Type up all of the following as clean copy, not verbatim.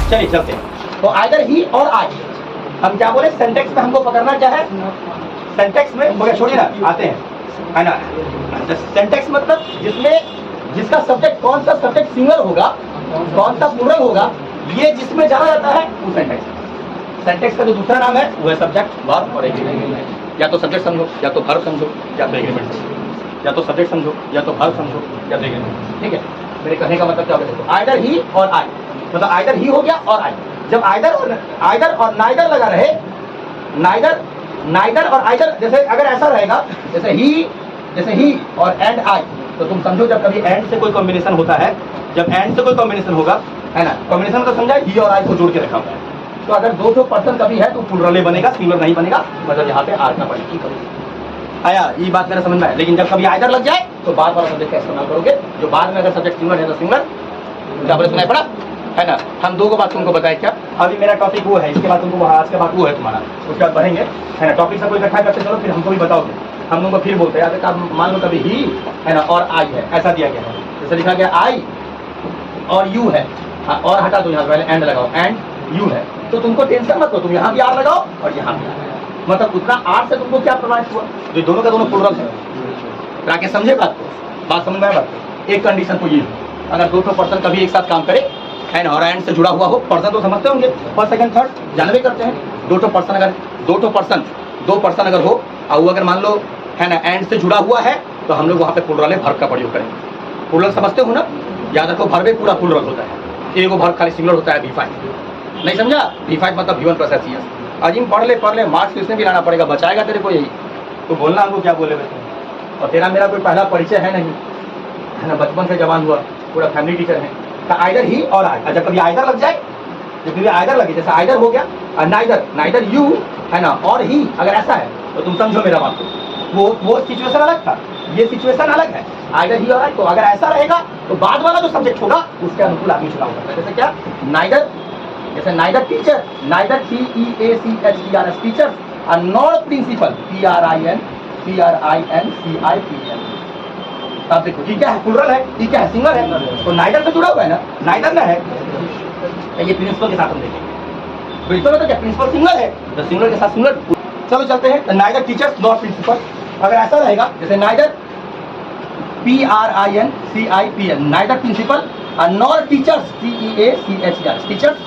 चलिए चलते हैं। तो आइदर ही और आई, हम क्या बोले सेंटेक्स में हमको पकड़ना क्या है, सेंटेक्स में हो गया, छोड़िए ना, आते हैं, है ना। सेंटेक्स मतलब जिसमें जिसका सब्जेक्ट, कौन सा सब्जेक्ट सिंगल होगा, कौन सा प्लूरल होगा, ये जिसमें जाना जाता है वो सेंटेक्स। सेंटेक्स का जो दूसरा नाम है वो है सब्जेक्ट, वर्ब और एग्रीमेंट। या तो सब्जेक्ट समझो, या तो वर्ब समझो, या तो एग्रीमेंट समझो, या तो सब्जेक्ट समझो, या तो वर्ब समझो, या तो एग्रीमेंट। ठीक है, मेरे कहने का मतलब क्या होगा, आइदर ही और आई, मतलब आइदर ही हो गया और आई। जब आइदर और नाइदर लगा रहे, नाइदर और आइदर, जैसे अगर ऐसा रहेगा जैसे ही और एंड आई, तो तुम समझो जब कभी एंड से कोई कॉम्बिनेशन होता है, जब एंड से कोई कॉम्बिनेशन होगा, है ना, कॉम्बिनेशन तो समझा ही और आई को जोड़ के रखा हुआ है। तो अगर दो पर्सन कभी है तो प्लूरल बनेगा, सिंगुलर नहीं बनेगा, मतलब यहाँ पे आर का पड़ेगी। आया ये बात मेरा समझ में है। लेकिन जब कभी आइदर लग जाए तो बार बार सब्जेक्ट का इस्तेमाल करोगे, जो बाद में अगर सब्जेक्ट सिंगुलर है तो सिंगुलर, क्या बोले सुनाई पड़ा, है ना। हम दो को बात तुमको बताए क्या, अभी मेरा टॉपिक वो है, इसके बाद तुमको आज के बाद वो है तुम्हारा, उसके बाद बढ़ेंगे, है ना। टॉपिक सब इकट्ठा करते चलो, फिर हमको भी बताओगे, हम लोग को फिर बोलते हैं। अगर मान लो कभी ही, है ना, और आई है, ऐसा दिया गया है, जैसे लिखा गया आई और यू है, और हटा दो यहाँ पहले एंड लगाओ, एंड यू है, तो तुमको टेंशन मत लो, तुम यहाँ भी आर लगाओ और यहाँ भी आर, मतलब उतना आर से तुमको क्या प्रमाणित हुआ, जो दोनों का दोनों प्लूरल है। ताकि समझे बात को, बात समझ में आए। बात एक कंडीशन तो ये, अगर दो पर्सन कभी एक साथ काम करे, है ना, और एंड से जुड़ा हुआ हो, पर्सन तो समझते होंगे, फर्स्ट सेकंड थर्ड जानवे करते हैं। दो पर्सन अगर हो और वो अगर मान लो, है ना, एंड से जुड़ा हुआ है, तो हम लोग वहाँ पे प्लूरल है वर्ब का प्रयोग करेंगे। प्लूरल समझते हो ना, याद रखो, वर्ब पूरा प्लूरल होता है, एक वर्ब खाली सिंगुलर होता है, V5 नहीं समझा, V5 मतलब V1 + SES। अजीम पढ़ ले मार्क्स इसमें भी लाना पड़ेगा, बचाएगा तेरे को यही, तो बोलना हमको क्या बोले वैसे। और तेरा मेरा कोई पहला परिचय है नहीं, है ना, बचपन से जवान हुआ, पूरा फैमिली टीचर है। तो आइदर ही और आई, अच्छा कभी आइदर लग जाए, जब कभी आइदर लगे, जैसे आइदर हो गया और नाइदर यू, है ना, और ही, अगर ऐसा है तो तुम समझो मेरा बात को, वो सिचुएशन अलग था, ये सिचुएशन अलग है। आइदर ही और आई, तो अगर ऐसा रहेगा तो बाद वाला जो सब्जेक्ट होगा उसके अनुकूल आदमी चुनाव करता है। जैसे क्या, नाइदर, जैसे neither teacher, neither TEACHERS teacher, और नॉट प्रिंसिपल PRINCIPL। अब देखो ठीक है, प्लूरल है, ठीक है, सिंगल है, तो नाइदर से जुड़ा हुआ है ना, नाइदर ना है, ये प्रिंसिपल के साथ हम देखेंगे। प्रिंसिपल तो क्या, प्रिंसिपल सिंगल है, तो सिंगल के साथ सिंगल। चलो चलते हैं, नाइदर टीचर्स नॉट प्रिंसिपल। अगर ऐसा रहेगा जैसे नाइदर PRINCIPL, नाइदर प्रिंसिपल और नॉट टीचर्स TEACHERS टीचर्स,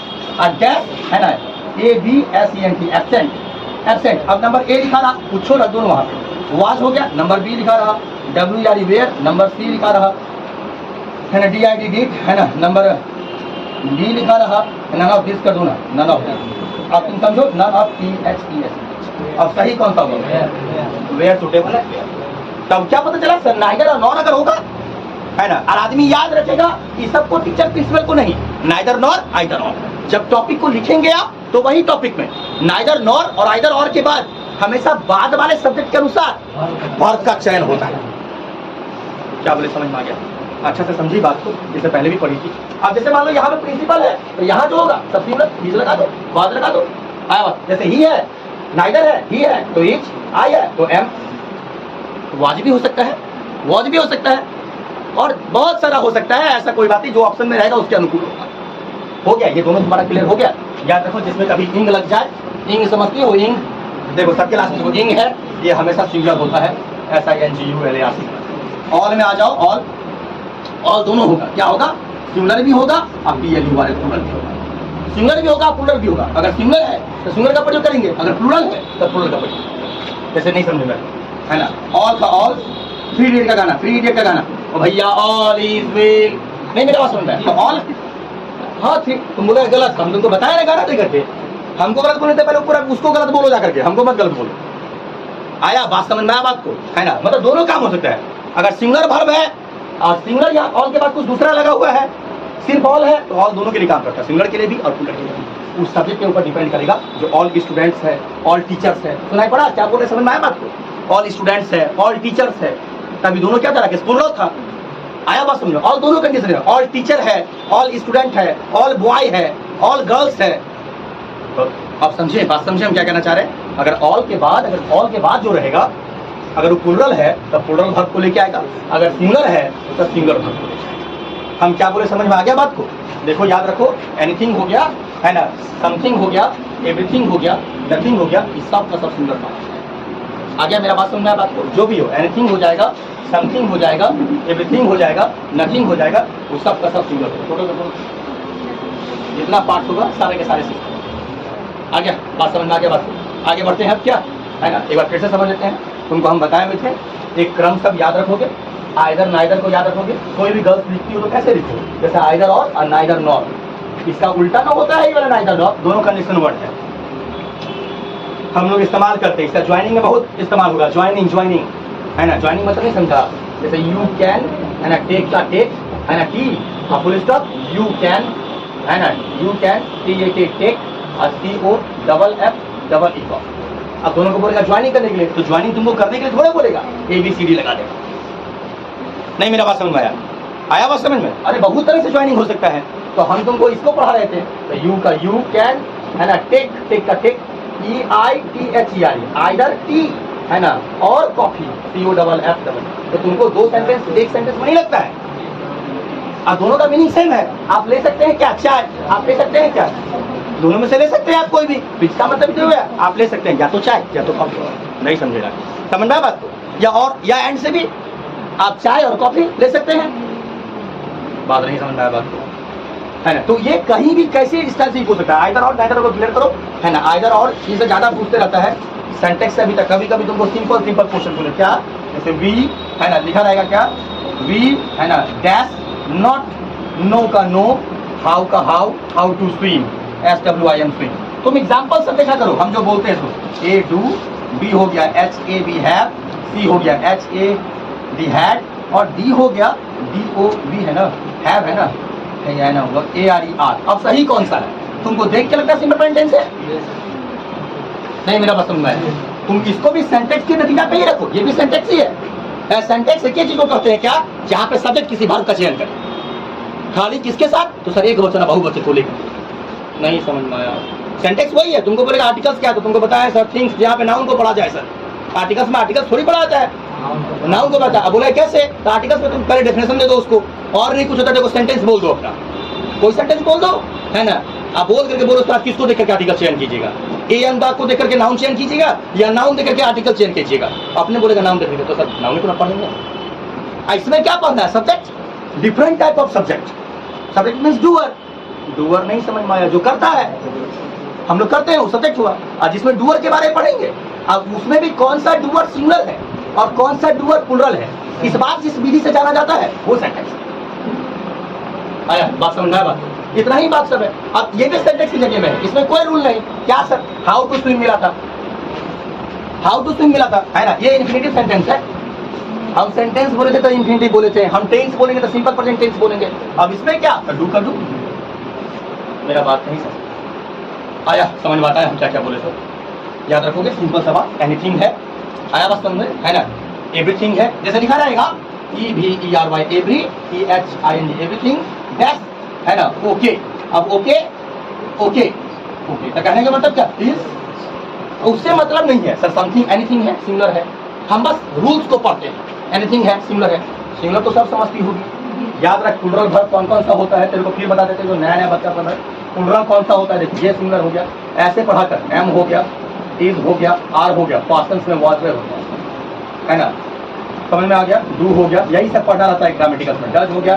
और डैश, है ना, ABSENT एब्सेंट। अब नंबर ए लिखा रहा, पूछो रख दो वहाँ पे, वाज हो गया, नंबर बी लिखा रहा, WER वेयर, नंबर सी लिखा रहा, है ना, DID डिड, है ना, नंबर डी लिखा रहा, नन ऑफ दिस कर दो ना, नन ऑफ। अब तुम समझो, नन ऑफ THES। अब सही कौन सा होगा, वेयर सुटेबल है। तब क्या पता चला, सर नाइदर और नॉर अगर होगा, है ना, और आदमी याद रखेगा कि सबको टीचर प्रिंसिपल को नहीं, नाइदर नॉर आइदर नॉर। जब टॉपिक को लिखेंगे आप तो वही टॉपिक में नाइदर नॉर और आइदर और के बाद हमेशा बाद वाले सब्जेक्ट के अनुसार वर्ब का चयन होता है। क्या बोले, समझ में आ गया, अच्छा से समझी बात को, जैसे पहले भी पढ़ी थी। अब जैसे मान लो यहाँ पे प्रिंसिपल है, तो यहाँ जो होगा सब सिंगल, बीच लगा दो, बाद लगा दो, आया बात। जैसे ही है, नाइदर है, ही है तो इच, आई है तो एम, वाज भी हो सकता है, वॉज भी हो सकता है, और बहुत सारा हो सकता है। ऐसा कोई बात नहीं, जो ऑप्शन में रहेगा उसके अनुकूल होगा। हो गया, ये दोनों तुम्हारा क्लियर हो गया। याद रखो, जिसमें कभी इंग लग जाए, इंग समझती हो, इंग देखो सबके लास्ट में इंग है, ये हमेशा सिंगुलर होता है, SINGULAR। ऑल में आ जाओ, ऑल दोनों होगा, क्या होगा, सिंगुलर भी होगा और PLU वाले प्लूरल भी होगा। सिंगुलर भी होगा, प्लूरल भी होगा। अगर सिंगुलर है तो सिंगुलर का प्रयोग करेंगे, अगर प्लूरल है तो प्लूरल का प्रयोग। जैसे नहीं समझ में, है ना, ऑल का ऑल, 3 इडियट का गाना, 3 इडियट का गाना, ओ भैया ऑल इज वेल, नहीं मेरा बात सुन रहा है, तो ऑल, हाँ ठीक, तुम बोले गलत, हम तुमको बताया ना गाना दे करके, हमको गलत बोलने से पहले पूरा उसको गलत बोलो जा करके, हमको मत गलत बोलो। आया बात समझ में, आया बात को, है ना, मतलब दोनों काम हो सकता है। अगर सिंगुलर वर्ब है और सिंगुलर या ऑल के बाद कुछ दूसरा लगा हुआ है, सिर्फ ऑल है, तो ऑल दोनों के लिए काम करता है, सिंगुलर के लिए भी और प्लूरल के लिए भी। उस सब्जेक्ट के ऊपर डिपेंड करेगा, जो ऑल स्टूडेंट्स है, ऑल टीचर्स है, सुनाई पड़ा, क्या बोल रहे, समझ में आया बात को, ऑल स्टूडेंट्स है, ऑल टीचर्स है, तभी दोनों क्या था, प्लूरल था। आया बात समझो, ऑल दोनों कंडीशन है, ऑल टीचर है, ऑल स्टूडेंट है, ऑल बॉय है, ऑल गर्ल्स है। तो आप समझे, बात समझे हम क्या कहना चाह रहे हैं। अगर ऑल के बाद जो रहेगा, अगर वो प्लूरल है तो प्लूरल वर्ब को लेके आएगा, अगर सिंगुलर है तो सिंगुलर वर्ब को लेके आएगा। हम क्या बोले, समझ में आ गया बात को? देखो याद रखो, एनीथिंग हो गया है ना, समथिंग हो गया, एवरीथिंग हो गया, नथिंग हो गया, इस सब का सब सिंगुलर फॉर्म। आ गया मेरा बात, समझ में आया बात को? जो भी हो, एनीथिंग हो जाएगा, समथिंग हो जाएगा, एवरीथिंग हो जाएगा, नथिंग हो जाएगा, वो सब का सब सिंगुलर हो। टोटल जितना पार्ट होगा सारे के सारे सिंगुलर। आ गया बात, समझ में आ गया बात को? आगे बढ़ते हैं अब क्या है ना, एक बार फिर से समझ लेते हैं। तुमको हम बताए हुए थे, एक क्रम सब याद रखोगे, आइदर नाइदर को याद रखोगे। कोई भी गर्ल्स लिखती हो तो कैसे लिखो, जैसे आइदर और नाइदर नॉर। इसका उल्टा ना होता है ये वाला नाइदर नॉर, दोनों कंडीशन वर्ड है, हम लोग इस्तेमाल करते हैं। इसका ज्वाइनिंग में बहुत इस्तेमाल होगा, ज्वाइनिंग ज्वाइनिंग है ना। ज्वाइनिंग मतलब नहीं समझा, जैसे यू कैन है ना, टेक का टेक है ना, T full stop, you can है ना, यू कैन टेक और C O double F double E. अब दोनों को बोलेगा ज्वाइनिंग करने के लिए, तो ज्वाइनिंग तुमको करने के लिए थोड़ा बोलेगा ABCD लगा देगा। नहीं मेरा बात समझ में आया? आया बात समझ में? अरे बहुत तरह से ज्वाइनिंग हो सकता है, तो हम तुमको इसको पढ़ा रहे थे। तो यू का यू कैन है ना, टेक टेक का टेक EITHER, आइदर टी है ना, और coffee CO double F double. तो तुमको दो सेंटेंस एक सेंटेंस में नहीं लगता है, अब दोनों का मीनिंग सेम है। आप ले सकते हैं क्या चाय, आप ले सकते हैं क्या, दोनों में से ले सकते हैं आप कोई भी, इसका मतलब जो है आप ले सकते हैं या तो चाय या तो कॉफी। नहीं समझेगा, समझ में आया बात को? या और या एंड से भी आप चाय और कॉफी ले सकते हैं। बात नहीं समझ में आया बात को है ना? तो ये कहीं भी कैसे स्टाइल से पूछ सकता है, आइदर और नाइदर को क्लियर करो है ना। आइदर और चीजें ज्यादा पूछते रहता है सेंटेक्स से अभी तक। कभी कभी तुमको सिंपल सिंपल क्वेश्चन बोले क्या, जैसे वी है ना, लिखा रहेगा क्या, वी है ना डैश नॉट, नो का नो, हाउ का how to swim, SWIM swim. तुम एग्जाम्पल सब देखा करो, हम जो बोलते हैं तो A डू, B हो गया HAV हैव, C हो गया HAD हैड, और D हो गया DOV है ना, हैव है ना, है ना हुआ ARER। अब सही कौन सा है तुमको देख के लगता है सिंपल प्रेजेंट टेंस है? नहीं मेरा बात समझ में आया? तुम इसको भी सेंटेक्स के नतीजा पे ही रखो, ये भी सेंटेक्स ही है। सेंटेक्स एक चीज को कहते हैं क्या, जहां पे सब्जेक्ट किसी भाग का चयन करे, खाली किसके साथ, तो सर एक वचन बहुवचन को लेकर। नहीं समझ में आया? सेंटेक्स वही है, तुमको बोलेगा आर्टिकल्स क्या, तो तुमको बताया सर थिंग्स, जहाँ पे नाउन को पढ़ा जाए सर। आर्टिकल्स में आर्टिकल्स थोड़ी पढ़ा जाता है, नाउन को बता। अब बोला कैसे, तो आर्टिकल्स में तुम पहले डेफिनेशन दे दो उसको, और नहीं कुछ होता देखो सेंटेंस बोल दो अपना, कोई सेंटेंस बोल दो है ना। आप बोल करके बोलो उसके बाद किसको देख करके आर्टिकल चयन कीजिएगा, ए अनुदात को देख करके नाउन चयन कीजिएगा, या नाउन देख करके आर्टिकल चयन कीजिएगा। अपने बोलेगा नाउन देख करके, तो सर नाउन को पढ़ेंगे। इसमें क्या पढ़ना है, subject, different type of subject. Subject means doer, doer नहीं समझ में आया, जो करता है, हम लोग करते हैं वो सब्जेक्ट हुआ। और जिसमें डूअर के बारे में पढ़ेंगे, अब उसमें भी कौन सा डूअर सिंगुलर है और कौन सा डूअर प्लुरल है, इस बात जिस विधि से जाना जाता है वो सेंटेंस। आया बात समझ में आया? बात इतना ही बात सब है। अब ये भी सेंटेंस की जगह में है, इसमें कोई रूल नहीं। क्या सर, हाउ टू स्विम मिला था, हाउ टू स्विम मिला था है ना, ये इन्फिनिटिव सेंटेंस है। हम सेंटेंस बोले थे तो इन्फिनिटिव बोले थे, हम टेंस बोलेंगे तो सिंपल प्रेजेंट टेंस बोलेंगे। अब इसमें क्या, डू का डू। मेरा बात नहीं समझ आया? समझ में आता है हम क्या क्या बोले? तो याद रखोगे सिंपल सा बात, एनीथिंग है, आया बात समझ में है ना, एवरीथिंग है, जैसे लिखा रहेगा EVERY every, EHING everything, that है ना, ओके। अब ओके ओके ओके तो कहने का मतलब क्या, इज, उससे मतलब नहीं है सर समथिंग एनीथिंग है सिंगुलर है, हम बस रूल्स को पढ़ते हैं। एनीथिंग है सिंगुलर है, सिंगुलर तो सब समझती होगी। याद रख प्लुरल वर्ब कौन कौन सा होता है, तेरे को फिर बता देते, जो नया नया बच्चा सब है। प्लुरल कौन सा होता है, देखिए ये सिंगुलर हो गया, ऐसे पढ़ा कर, एम हो गया, इज हो गया, आर हो गया, पास्ट टेंस में वाज वेयर होता है ना, समझ में आ गया। डू हो गया, यही सब पढ़ना रहता है ग्रामेटिकल में। डज हो गया,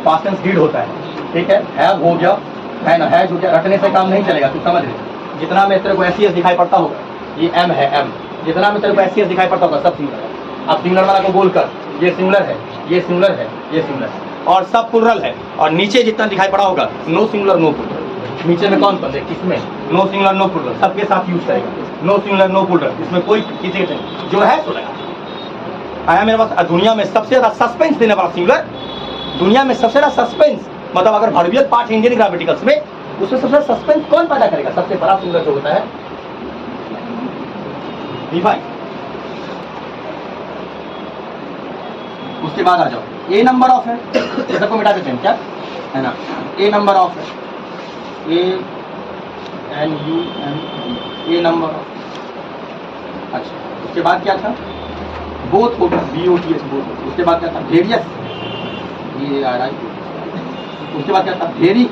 पास्ट टेंस डिड होता है, ठीक है। हैव हो गया है ना, हैज हो गया। रटने से काम नहीं चलेगा, तू समझ ले। जितना में तेरे को एस दिखाई पड़ता होगा, ये एम है एम, जितना में तेरे को एस दिखाई पड़ता होगा सब सिंगुलर है। अब सिंगुलर वाला को बोलकर ये सिंगुलर है, ये सिंगुलर है, ये सिंगुलर है, और सब प्लुरल है। और नीचे जितना दिखाई पड़ा होगा नो सिंगुलर नो प्लुरल, नीचे में कौन कौन है, किसमें नो सिंगुलर नो प्लुरल, सबके साथ यूज करेगा नो सिंगुलर नो प्लुरल, इसमें कोई किसी के जो है तो लगा। आया मेरे पास? दुनिया में सबसे ज्यादा सस्पेंस देने वाला सिंगुलर, दुनिया में सबसे ज्यादा सस्पेंस, मतलब अगर वर्बियल पार्ट इंडियन ग्रामेटिकल्स में, उसमें सबसे ज्यादा सस्पेंस कौन पैदा करेगा, सबसे बड़ा सिंगुलर जो होता है डिवाइन। उसके बाद आ जाओ, ए नंबर ऑफ है, ये सबको मिटा देते हैं क्या है ना, ए नंबर ऑफ है, ए नंबर ऑफ। अच्छा उसके बाद क्या था, बोथ होगा, BOTH बोथ। उसके बाद क्या था, वेरियस, VARI, उसके बाद क्या था, वेरी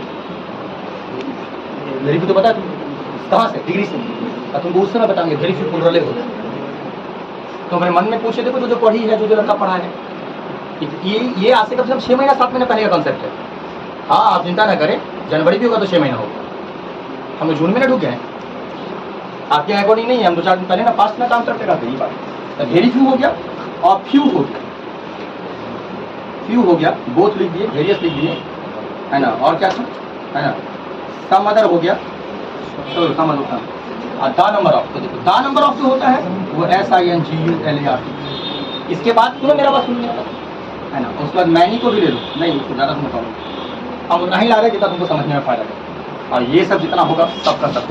वेरी तो बता तुम कहाँ से, डिग्री से, और तुमको उस समय बताएंगे वेरी फ्यू प्लूरल होता है। तो मेरे मन में पूछे देखो जो पढ़ी है, जो लड़का पढ़ा है, ये आज से कम से कम 6 महीना 7 महीना पहले का कॉन्सेप्ट है। हाँ आप चिंता ना करें, जनवरी भी होगा तो 6 महीना होगा, हम लोग जून में ना ढूक गए हैं, आपके अकॉर्डिंग नहीं है, हम 2-4 दिन पहले ना फास्ट में काम करते रहते यही बात। वेरी फ्यू हो गया और फ्यू हो गया, फ्यू हो गया, बोथ लिख दिए, वेरियस लिख दिए, है ना, और क्या था, है ना, सम अदर हो गया, तो सम अदर था, और द नंबर ऑफ, तो देखो द नंबर ऑफ जो होता है वो SINGULAR। इसके बाद सुनो मेरा बात सुनिए, है ना, उसके बाद मैनी को भी ले लो, नहीं उसको ज़्यादा समझ पाऊंगा, हम उतना ही ला रहे जितना तुमको समझने में फायदा है, और ये सब जितना होगा सबका सब।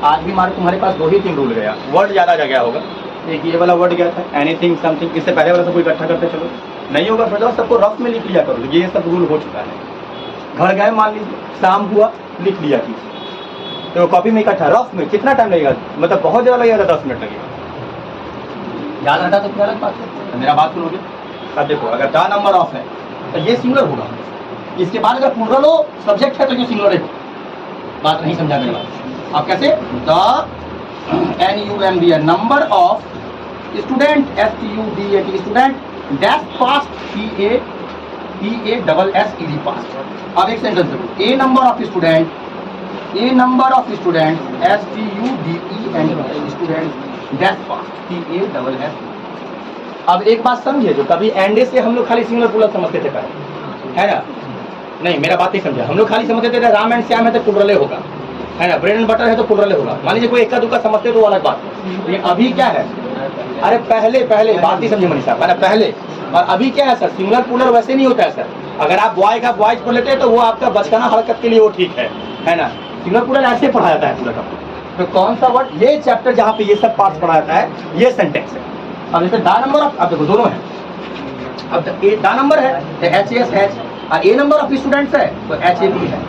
आज भी हमारे तुम्हारे पास 2 ही 3 रूल गया, वर्ड ज़्यादा जा गया होगा, एक ये वाला वर्ड गया था एनीथिंग समथिंग, इससे पहले वाला सब इकट्ठा करते चलो, नहीं होगा फिर सबको रफ में लिख लिया करो, ये सब रूल हो चुका है। घर गए मान लीजिए, शाम हुआ, लिख लिया चीज़, तो कॉपी में इकट्ठा रफ में कितना टाइम लगेगा, मतलब बहुत ज़्यादा लगेगा, 10 मिनट लगेगा, याद रहता तो क्या अलग बात है। तो मेरा बात सुनोगे, अब देखो अगर द नंबर ऑफ है तो ये सिंगुलर होगा, इसके बाद अगर प्लूरल हो सब्जेक्ट है तो ये सिंगुलर है। बात नहीं समझा मेरी बात, आप कैसे, the NUMBR number of student STUDENT student dash past PASSED past. अब एक सेंटेंस देखो, a number of student STUDENT student dash past PASS। अब एक बात समझिए, जो कभी एंडे से हम लोग खाली सिंगुलर प्लूरल समझते थे पहले, है ना, नहीं मेरा बात नहीं समझा, हम लोग खाली समझते थे राम एंड श्याम है तो प्लूरल होगा, है ना, ब्रेड एंड बटर है तो प्लूरल होगा। मान लीजिए कोई इक्का दुक्का समझते तो अलग बात है, ये अभी क्या है, अरे पहले बात नहीं समझे मनीषा, मैंने पहले, और अभी क्या है सर, सिंगुलर प्लूरल वैसे नहीं होता है सर। अगर आप बॉय का बॉयज पढ़ लेते हैं तो वो आपका बचकाना हरकत के लिए वो ठीक है ना, सिंगुलर प्लूरल ऐसे पढ़ा जाता है पूरा का। तो कौन सा वर्ड, ये चैप्टर जहाँ पे ये सब पार्ट्स पढ़ा जाता है, ये सेंटेंस है। अब जैसे द नंबर ऑफ, अब देखो दोनों है, अब द नंबर है तो HAS, और ए नंबर ऑफ स्टूडेंट्स है तो HAP है।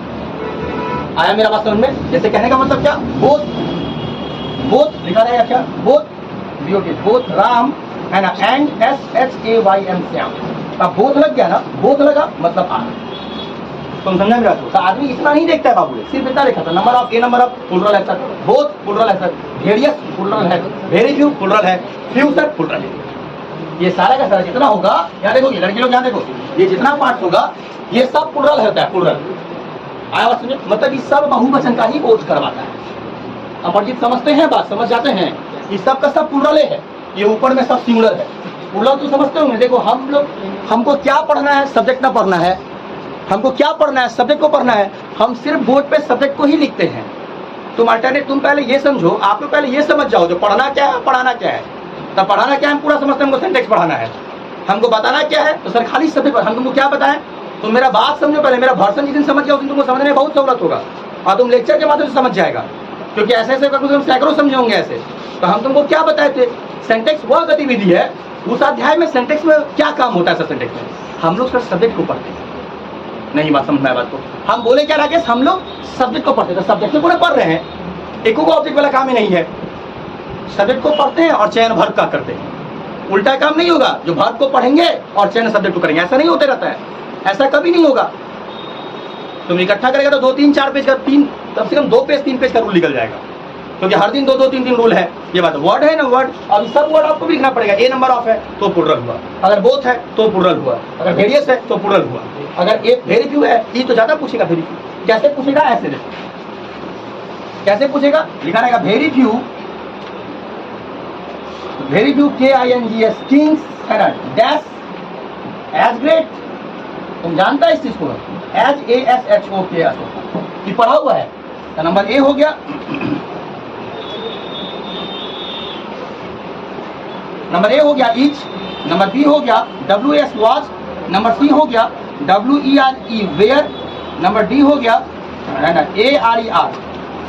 आया मेरा बात समझ में, जैसे कहने का मतलब क्या, बोथ लिखा रहेगा क्या, बोथ राम, है ना, एंड SHAYM श्याम। अब बोथ लग गया ना, बोथ लगा मतलब आ, तुम समझा मेरा। तो आदमी इतना नहीं देखता है बाबू, सिर्फ इतना लिखा था, number of, a number of plural है सर, बोथ प्लूरल है सर, वेरियस प्लूरल है, वेरी फ्यू प्लूरल है, फ्यू सर प्लूरल है। ये सारा का सारा जितना होगा, यहाँ देखो ये लड़की लोग यहाँ देखो, ये जितना पार्ट होगा ये सब प्लूरल होता है, प्लूरल आया बात समझे, मतलब ये सब बहुवचन का ही बोध करवाता है। अपरिचित समझते हैं, बात समझ जाते हैं, ये सब का सब प्लूरल है, ये ऊपर में सब सिंगुलर है। प्लूरल तो समझते होंगे, देखो हम लोग, हमको क्या पढ़ना है, सब्जेक्ट ना पढ़ना है, हमको क्या पढ़ना है, सब्जेक्ट को पढ़ना है, हम सिर्फ बोर्ड पे सब्जेक्ट को ही लिखते हैं। तुम अल्टरनेट, तुम पहले ये समझो, आप लोग पहले ये समझ जाओ जो पढ़ना क्या है, पढ़ाना क्या है। तब पढ़ाना क्या है हम पूरा समझते हैं, हमको सिंटेक्स पढ़ाना है, हमको बताना क्या है, तो सर खाली सब्जेक्ट पर हम तुमको क्या बताएं। तो मेरा बात समझो पहले, मेरा वर्षन जिस दिन समझ गया उस दिन तुमको समझने में बहुत सहूलत होगा, और तुम लेक्चर के माध्यम से समझ जाएगा, क्योंकि ऐसे ऐसे करके तुम सैकड़ों समझे होंगे ऐसे। तो हम तुमको क्या बताए थे, सेंटेक्स वह गतिविधि है, उस अध्याय में सेंटेक्स में क्या काम होता है सर, सेंटेक्स में हम लोग सर सब्जेक्ट को पढ़ते हैं। नहीं बात समझ में आया बात को, हम बोले क्या राकेश, हम लोग सब्जेक्ट को पढ़ते थे, सब्जेक्ट को पढ़ रहे हैं, एक को ऑब्जेक्ट वाला काम ही नहीं है, सब्जेक्ट को पढ़ते हैं और चयन वर्ब का करते हैं। उल्टा काम नहीं होगा, जो वर्ब को पढ़ेंगे और चयन सब्जेक्ट को करेंगे, ऐसा नहीं होते रहता है, ऐसा कभी नहीं होगा। तुम इकट्ठा करेगा तो 2-3-4 पेज का, कम से कम 2 पेज 3 पेज का रूल निकल जाएगा, क्योंकि हर दिन 2-2-3-3 रूल है। ये बात वर्ड है ना, वर्ड, अब सब वर्ड आपको भी लिखना पड़ेगा। ए नंबर ऑफ है तो प्लूरल हुआ, अगर बोथ है तो प्लूरल हुआ, अगर वेरियस है तो प्लूरल हुआ, अगर एक वेरी फ्यू है, ये तो ज्यादा पूछेगा। वेरी फ्यू कैसे पूछेगा, ऐसे देखो कैसे पूछेगा, लिखा रहेगा वेरी फ्यू KINGS किंग्स, है ना, डैश एज ग्रेट, तुम जानता है इस चीज को, एज ASHOKS ये पढ़ा हुआ है। तो नंबर ए हो गया, नंबर ए हो गया ईच, नंबर बी हो गया WS वॉच, नंबर सी हो गया WERE वेयर, नंबर डी हो गया, है ना, ARER।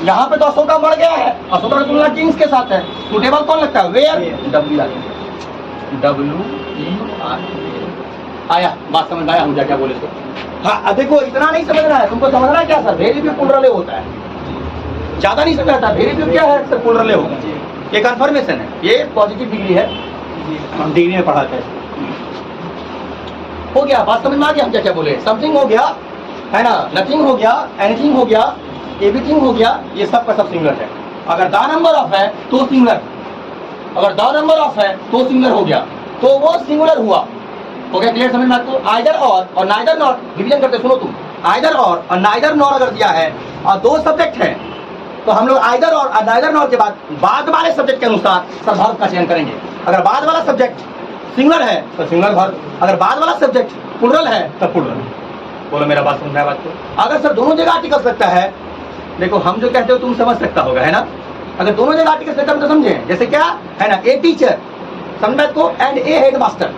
यहाँ पे तो अशोका बढ़ गया है, अशोका का तुलना किंग्स के साथ है, सुटेबल कौन लगता है, वेयर, WER। आया बात समझ आया, हम क्या बोले तो। हाँ देखो इतना नहीं समझना है तुमको, समझना क्या सर, वेरी फ्यू प्लूरल होता है, ज्यादा नहीं समझता। वेरी फ्यू क्या है सर, प्लूरल होता है, ये कंफर्मेशन है, ये पॉजिटिव डिग्री है, हम डिग्री में पढ़ाते हैं। हो गया, बात समझ में आ गया हम क्या क्या बोले। समथिंग हो गया है ना, नथिंग हो गया, एनीथिंग हो गया, एवरीथिंग हो गया, ये सब का सब सिंगुलर है। अगर द नंबर ऑफ है तो सिंगुलर, अगर द नंबर ऑफ है तो सिंगुलर हो गया, तो वो सिंगुलर हुआ। हो गया क्लियर समझ में आपको। आइदर और नाइदर नॉर, रिवीजन करते सुनो तुम। आइदर और नाइदर नॉर अगर दिया है और दो सब्जेक्ट है, तो हम लोग आइदर और नाइदर नॉर के बाद वाले सब्जेक्ट के अनुसार सब वर्ब का चयन करेंगे। अगर बाद वाला सब्जेक्ट सिंगुलर है तो सिंगुलर वर्ब, अगर बाद वाला सब्जेक्ट प्लुरल है तो प्लुरल। बोलो मेरा बात समझ में बात को। अगर सर दोनों जगह आर्टिकल लगता है, देखो हम जो कहते हो तुम समझ सकता होगा है ना। अगर दोनों जगह आर्टिकल लगता है तो समझे, जैसे क्या है ना, ए टीचर समझ बात को एंड ए हेड मास्टर,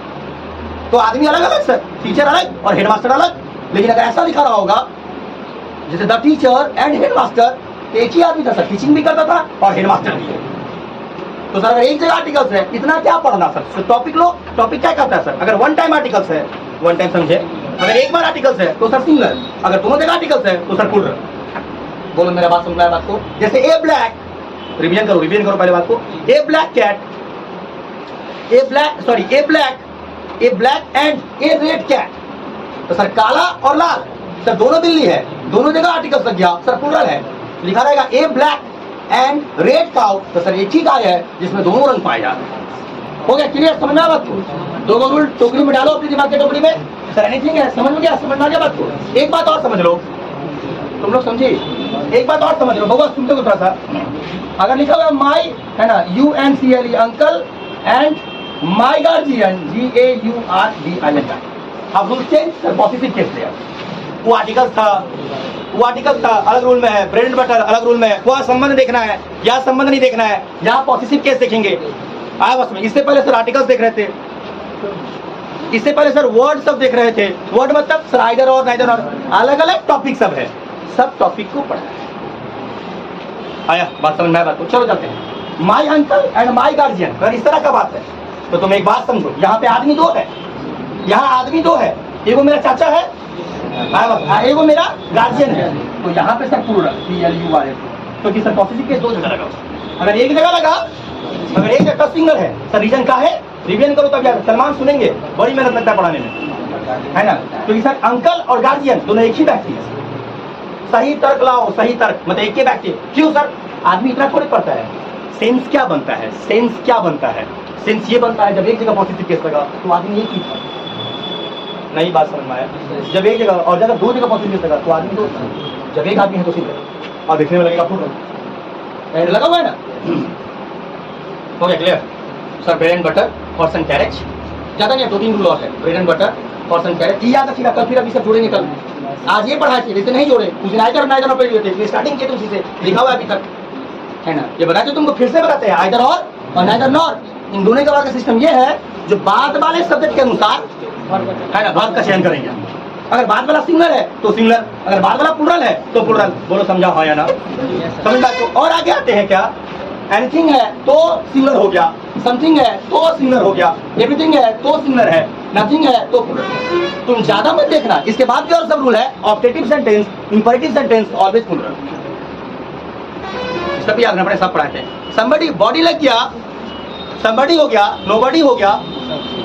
तो आदमी अलग अलग सर, टीचर अलग और हेड मास्टर अलग। लेकिन अगर ऐसा लिखा रहा होगा जैसे the teacher and head master, एक ही आदमी था सर, टीचिंग भी करता था और हेड मास्टर भी है। तो सर अगर एक जगह आर्टिकल्स है, इतना क्या पढ़ना सर, तो टॉपिक लो, टॉपिक क्या करता है सर। अगर वन टाइम आर्टिकल्स है, वन टाइम समझे, अगर एक बार आर्टिकल्स है तो सर सिंगुलर, अगर दोनों जगह आर्टिकल्स है तो सर प्लुरल। बोलो मेरा बात समझ में बात को। जैसे ए ब्लैक, रिवीजन करो पहले बात को। A black cat, a black and a red cat, तो सर काला और लाल, सर दोनों बिल्ली है, दोनों जगह आर्टिकल्स लग गया, सर प्लुरल है। लिखा रहेगा ए ब्लैक एंड रेड काउ, तो सर एक ही गाय है जिसमें दोनों रंग पाए जाते हैं। हो गया क्लियर समझ में बात को। दो रूल टोकरी में डालो अपनी दिमाग की टोकरी में। सर एनीथिंग है, समझ में गया, समझ में आ गया बात को। एक बात और समझ लो, तुम लोग समझे, एक बात और समझ लो, बहुत सुनते हो थोड़ा सा। अगर लिखा हुआ माई है ना, UNCLE uncle and my guardian GAURDIAN, अब rule change, sir positive case लिया। वो आर्टिकल था अलग रूल में है, ब्रेड एंड बटर अलग रूल में है, वह संबंध देखना है या संबंध नहीं देखना है, यहाँ पॉजिटिव केस देखेंगे। आया बस में। इससे पहले सर आर्टिकल्स देख रहे थे, इससे पहले सर वर्ड सब देख रहे थे। वर्ड मतलब सर आइदर और नाइदर और, अलग अलग टॉपिक सब है, सब टॉपिक को पढ़ा है। आया बात समझ में, बात को चलो चलते हैं। My uncle and my guardian, अगर इस तरह का बात है तो तुम एक बात समझो, यहाँ पे आदमी दो है, यहाँ आदमी दो है, एगो मेरा चाचा है, एगो मेरा गार्जियन है, तो यहाँ पे सर प्लुरल PLURL, क्योंकि सर पॉजिटिव केस दो जगह लगा। अगर एक जगह लगा, अगर एक जगह सिंगल है, सर रीजन का है, रिवीजन करो तब यार, सलमान सुनेंगे, बड़ी मेहनत लगता है पढ़ाने में है ना। क्योंकि सर अंकल और गार्जियन दोनों एक ही व्यक्ति है। सही तर्क लाओ, सही तर्क मतलब एक ही व्यक्ति। क्यों सर, आदमी इतना थोड़ी पढ़ता है। सेंस क्या बनता है, सेंस क्या बनता है, सेंस ये बनता है जब एक जगह पॉजिटिव केस लगा तो आदमी एक ही था। नहीं बात समझ में आया। जब एक जगह और जगह दो जगह पॉजिटिव केस लगा तो आदमी दो, जब एक आदमी है तो सिंगल, और देखने में लगेगा प्लुरल। एंड लगा हुआ है ना। हो गया clear sir. Bread and butter, horse and carriage, ज्यादा नहीं, 2-3 रूल और है। Bread and butter, horse and carriage, याद रखिएगा। कल फिर अभी सब जोड़ेंगे, कल आज ये पढ़ाए थे, जैसे नहीं जोड़े उस दिन आइदर नाइदर पे थे, स्टार्टिंग किए थे उसी से, लिखा हुआ अभी तक है ना। ये बताते तुमको फिर से बताते हैं, आइदर और नाइदर नॉर, इन दोनों के बाद का सिस्टम ये है जो बाद वाले सब्जेक्ट के अनुसार है ना वर्ब का चयन करेंगे। अगर बाद वाला सिंगुलर है तो सिंगुलर, अगर बाद वाला प्लुरल है तो प्लुरल। बोलो समझा हो या ना, समझ बात को। और आगे आते हैं क्या, एनीथिंग है तो सिंगुलर हो गया, समथिंग है तो सिंगुलर हो गया, एवरीथिंग है तो सिंगुलर है, नथिंग है तो प्लुरल। तुम ज्यादा मत देखना, इसके बाद भी और सब रूल है। Objective sentence, imperative sentence always plural, सब याद रखना पड़े, सब पढ़ाते हैं। समबडी बॉडी लग गया, समबडी हो गया, नोबडी हो गया,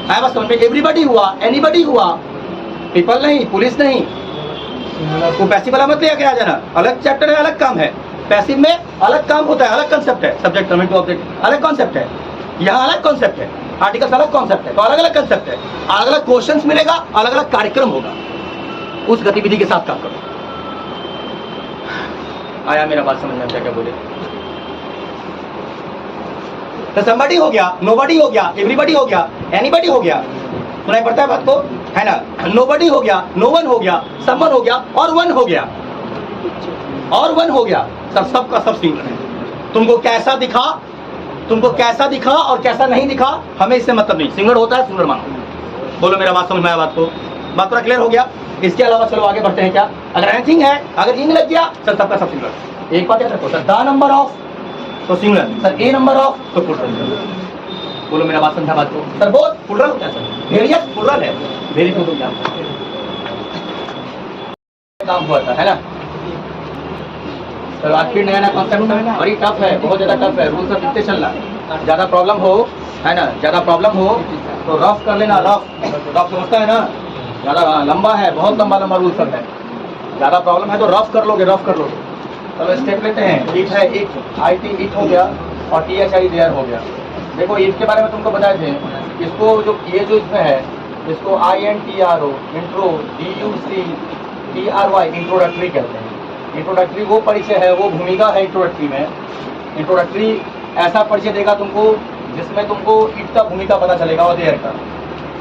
है बस समझ में। एवरीबडी हुआ, एनीबडी हुआ, पीपल नहीं, पुलिस नहीं। वो पैसिव वाला मत लेके आ जाना, अलग चैप्टर है, अलग काम है। पैसिव में अलग काम होता है, अलग कंसेप्ट है, सब्जेक्ट कमिंग टू ऑब्जेक्ट अलग कॉन्सेप्ट है, यहाँ अलग कॉन्सेप्ट है, आर्टिकल्स अलग कॉन्सेप्ट है, तो अलग अलग कंसेप्ट है, अलग अलग क्वेश्चंस मिलेगा, अलग अलग कार्यक्रम होगा, उस गतिविधि के साथ काम करो। आया मेरा बात समझ में, क्या बोले। तो somebody हो गया, nobody हो गया, everybody हो गया, anybody हो गया, सुनाई पड़ता है बात को है ना। nobody हो गया, no one हो गया, someone हो गया, और one हो गया, और one हो गया, सब का सब सिंगुलर है। तुमको कैसा दिखा और कैसा नहीं दिखा हमें इससे मतलब नहीं, सिंगुलर होता है, सिंगुलर मानो। बोलो मेरा बात समझ में आया, बात को, बात पूरा क्लियर हो गया। इसके अलावा चलो आगे बढ़ते हैं। क्या अगर एनीथिंग है, अगर इन लग गया सर सबका सब सिंगुलर। एक बात याद रखो सर, द नंबर ऑफ तो singular, sir A number of तो प्लुरल। बोलो मेरा बात समझा बात को। सर बहुत प्लुरल होता है सर, वेरियस प्लुरल है, वेरी तो क्या काम हुआ था है ना। सर आज फिर नया कॉन्सेप्ट है, बड़ी टफ है, बहुत ज्यादा टफ है, रूल सब लिखते चलना। ज्यादा प्रॉब्लम हो है ना, ज्यादा प्रॉब्लम हो तो रफ कर लेना, रफ समझता है ना, ज़्यादा लंबा है, बहुत लंबा लंबा रूल सब है, ज़्यादा प्रॉब्लम है तो रफ कर लोगे, रफ कर लोगे। चलो स्टेप लेते हैं। ईट है, ईट आई टी ईट हो गया और टी एच आई देयर हो गया। देखो ईट के बारे में तुमको बताए थे, इसको जो ये जो इसमें है इसको I N T R O intro, D U C T R Y introductory कहते हैं। इंट्रोडक्टरी वो परिचय है, वो भूमिका है इंट्रोडक्टरी में। इंट्रोडक्टरी ऐसा परिचय देगा तुमको जिसमें तुमको ईट का भूमिका पता चलेगा और देयर का,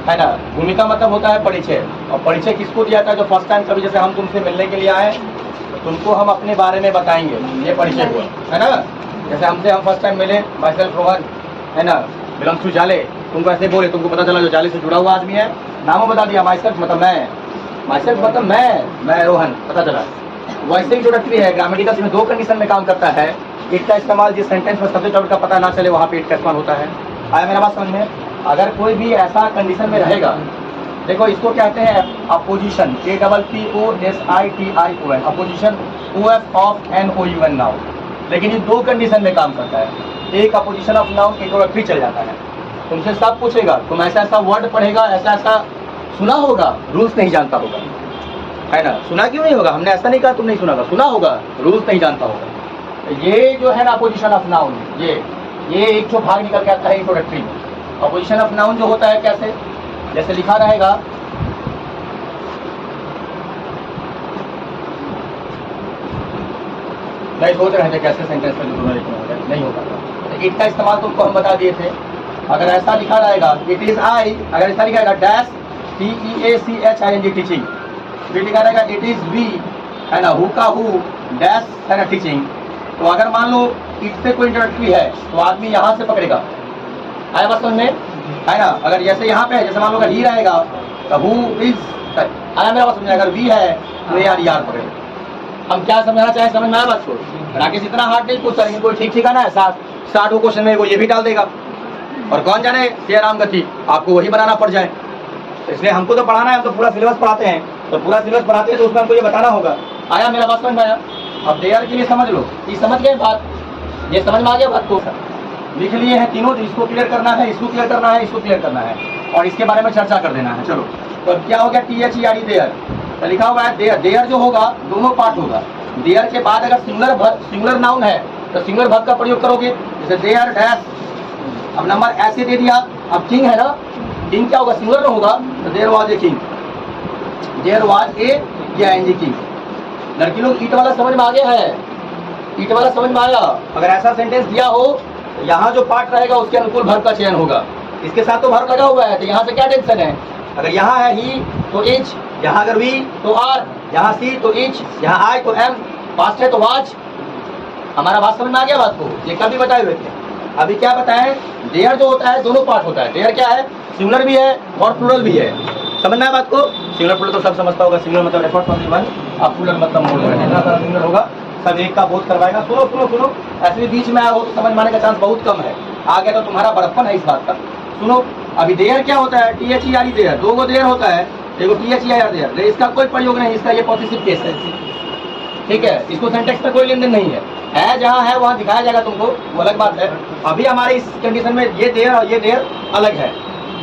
है ना। भूमिका मतलब होता है परिचय, और परिचय किसको दिया जाता है? जो फर्स्ट टाइम कभी जैसे हम तुमसे मिलने के लिए आए तो तुमको हम अपने बारे में बताएंगे, ये परिचय हुआ, है ना। जैसे हमसे हम फर्स्ट टाइम मिले, माई सेल्फ रोहन, है ना, बिलोंग्स टू जाले, तुमको ऐसे बोले, तुमको पता चला जो जाले से जुड़ा हुआ आदमी है, नाम बता दिया, माई सेल्फ मतलब मैं, माई सेल्फ मतलब मैं रोहन, पता चला। वैसे ही इंट्रोडक्टरी है, ग्रामेटिकल में 2 कंडीशन में काम करता है। इट का इस्तेमाल जिस सेंटेंस में सब्जेक्ट ऑब्जेक्ट का पता ना चले वहाँ पे इट का इस्तेमाल होता है। आया मेरा बात समझ में? अगर कोई भी ऐसा कंडीशन में रहेगा, देखो इसको कहते हैं opposition, APPOSITION, opposition OF of NOUN noun. लेकिन ये 2 कंडीशन में काम करता है। एक अपोजिशन ऑफ नाउन इंट्रोडक्टरी चल जाता है, तुमसे सब पूछेगा, तुम ऐसा ऐसा वर्ड पढ़ेगा, ऐसा ऐसा सुना होगा, रूल्स नहीं जानता होगा, है ना। सुना क्यों नहीं होगा? हमने ऐसा नहीं कहा तुम नहीं सुना होगा, सुना होगा, रूल्स नहीं जानता होगा। ये जो है ना अपोजिशन ऑफ नाउन, ये एक जो भाग निकल के आता है इंट्रोडक्टरी में। अपोजिशन ऑफ नाउन जो होता है कैसे, जैसे लिखा रहेगा, नहीं सोच रहे थे कैसे सेंटेंस में दोनों लिखना होगा, नहीं होगा। इट का इस्तेमाल तुमको हम बता दिए थे। अगर ऐसा लिखा रहेगा इट इज आई, अगर ऐसा लिखा रहेगा डैश TEACHING टीचिंग, फिर लिखा रहेगा इट इज वी, है ना, हु का हु डैश, है ना, टीचिंग। तो अगर मान लो इट से कोई इंट्रोडक्टरी है तो आदमी यहाँ से पकड़ेगा, आया बात समझ में, है ना। अगर जैसे यहाँ पे है, जैसे मान लो अगर ही रहेगा तो हु इज, आया मेरा बात समझ। अगर वी है तो यार पकड़े। हम क्या समझना चाहे, समझ में आया बात को? राकेश इतना हार्ड नहीं पूछ रहे, कोई ठीक ठिकाना है, 60 क्वेश्चन में वो ये भी डाल देगा, और कौन जाने श्री राम गति आपको वही बनाना पड़ जाए। इसलिए हमको तो पढ़ाना है, हम तो पूरा सिलेबस पढ़ाते हैं, तो पूरा सिलेबस पढ़ाते हैं तो उसमें हमको ये बताना होगा। आया मेरा बात समझ में आया? अब देयर के लिए समझ लो, ये समझ गए बात, ये समझ में आ गया बात को? लिख लिए हैं तीनों, इसको क्लियर करना है, इसको क्लियर करना है, इसको क्लियर करना है, और इसके बारे में चर्चा कर देना है। चलो, तो अब क्या हो गया? THERE देयर, तो लिखा हुआ है देयर। देयर जो होगा दोनों पार्ट होगा। देयर के बाद अगर सिंगुलर नाउन है तो सिंगुलर वर्ब का प्रयोग करोगे, जैसे देयर डैश। अब नंबर ऐसे दे दिया, अब किंग है ना, किंग क्या होगा? सिंगुलर में होगा, तो there was a king, there was a king. लड़की लोग ईट वाला समझ में आ गया है? ईट वाला समझ में आया? अगर ऐसा सेंटेंस दिया हो, यहाँ जो पार्ट रहेगा उसके अनुकूल वर्ब का चयन होगा। इसके साथ तो वर्ब लगा हुआ है, तो यहाँ से क्या टेंशन है? अगर यहाँ है ही तो इच, यहाँ अगर वी तो आर, यहाँ सी तो इच, यहाँ आई तो एम, पास्ट है तो वाज। हमारा बात समझ में आ गया बात को? ये कभी बताए हुए थे। अभी क्या बताएं? देयर जो होता है दोनों पार्ट होता है। देयर क्या है? सिंगुलर भी है और प्लूरल भी है। समझ में आया बात को? सिंगुलर प्लूरल तो सब समझता होगा। सिंगुलर मतलब एफर्ट फ्रॉम वन, और प्लूरल मतलब मोर। जितना सारा सिंगुलर होगा सब एक का बोध करवाएगा। सुनो सुनो सुनो, ऐसे भी बीच में आया हो तो समझ में आने का चांस बहुत कम है। आ गया तो तुम्हारा बड़प्पन है इस बात का। सुनो, अभी देयर क्या होता है? THERE देयर, 2 देयर होता है, देखो THERE देयर, इसका कोई प्रयोग नहीं, इसका ये पॉजिटिव केस है, ठीक है। इसको सेंटेक्स में कोई लेन देन नहीं है जहाँ है वहाँ दिखाया जाएगा तुमको, वो अलग बात है। अभी हमारे इस कंडीशन में ये देयर और ये देयर अलग है।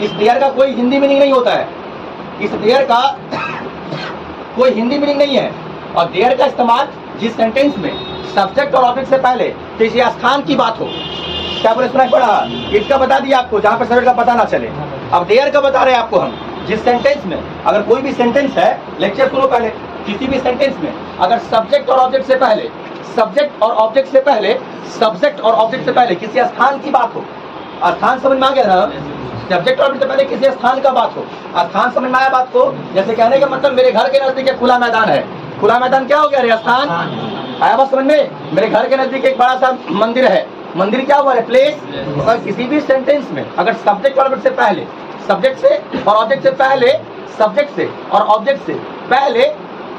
इस देयर का कोई हिंदी मीनिंग नहीं होता है, इस देयर का कोई हिंदी मीनिंग नहीं है। और देयर का इस्तेमाल जिस सेंटेंस में सब्जेक्ट और ऑब्जेक्ट से पहले किसी स्थान की बात हो, क्या बोले सुना पड़ा? इसका बता दिया आपको जहाँ पर सब्जेक्ट का पता ना चले। अब देयर का बता रहे हैं आपको हम, जिस सेंटेंस में, अगर कोई भी सेंटेंस है, लेक्चर सुनो पहले, किसी भी सेंटेंस में अगर सब्जेक्ट और ऑब्जेक्ट से पहले, सब्जेक्ट और ऑब्जेक्ट से पहले, सब्जेक्ट और ऑब्जेक्ट से पहले किसी स्थान की बात हो, स्थान समझ में आ गया ना? सब्जेक्ट और ऑब्जेक्ट से पहले किसी स्थान का बात हो, स्थान समझ में आया बात को? जैसे कहने का मतलब मेरे घर के नजदीक एक खुला मैदान है। खुला मैदान क्या हो गया रे? स्थान। आया बात समझ में? मेरे घर के नजदीक एक बड़ा सा मंदिर है, मंदिर क्या हुआ है? प्लेस। अगर किसी भी सेंटेंस में अगर सब्जेक्ट और ऑब्जेक्ट से पहले, सब्जेक्ट से और ऑब्जेक्ट से पहले, सब्जेक्ट से और ऑब्जेक्ट से पहले,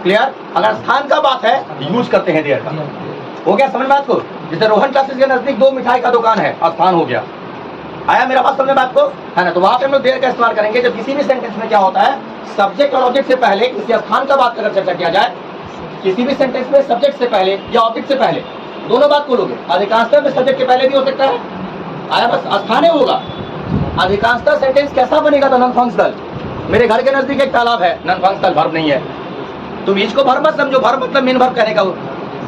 क्लियर, अगर स्थान का बात है यूज करते हैं देयर का। हो गया समझ बात को? जैसे रोहन क्लासेस के नजदीक 2 मिठाई का दुकान है, स्थान हो गया। आया मेरा बात समझ बात को? है ना? तो वहां पे हम लोग देयर का इस्तेमाल करेंगे जब किसी भी सेंटेंस में क्या होता है, सब्जेक्ट और ऑब्जेक्ट से पहले किसी स्थान का बात अगर चर्चा किया जाए, किसी भी सेंटेंस में सब्जेक्ट से पहले या ऑब्जेक्ट से पहले, दोनों बात बोलोगे। अधिकांशतः में सब्जेक्ट के पहले भी हो सकता है, आया बस स्थान होगा। अधिकांशतः सेंटेंस कैसा बनेगा? तो नॉन फंक्शनल। मेरे घर के नजदीक एक तालाब है, नॉन फंक्शनल वर्ब नहीं है। तुम इसको वर्ब मत समझो, वर्ब मतलब मेन वर्ब कहने का।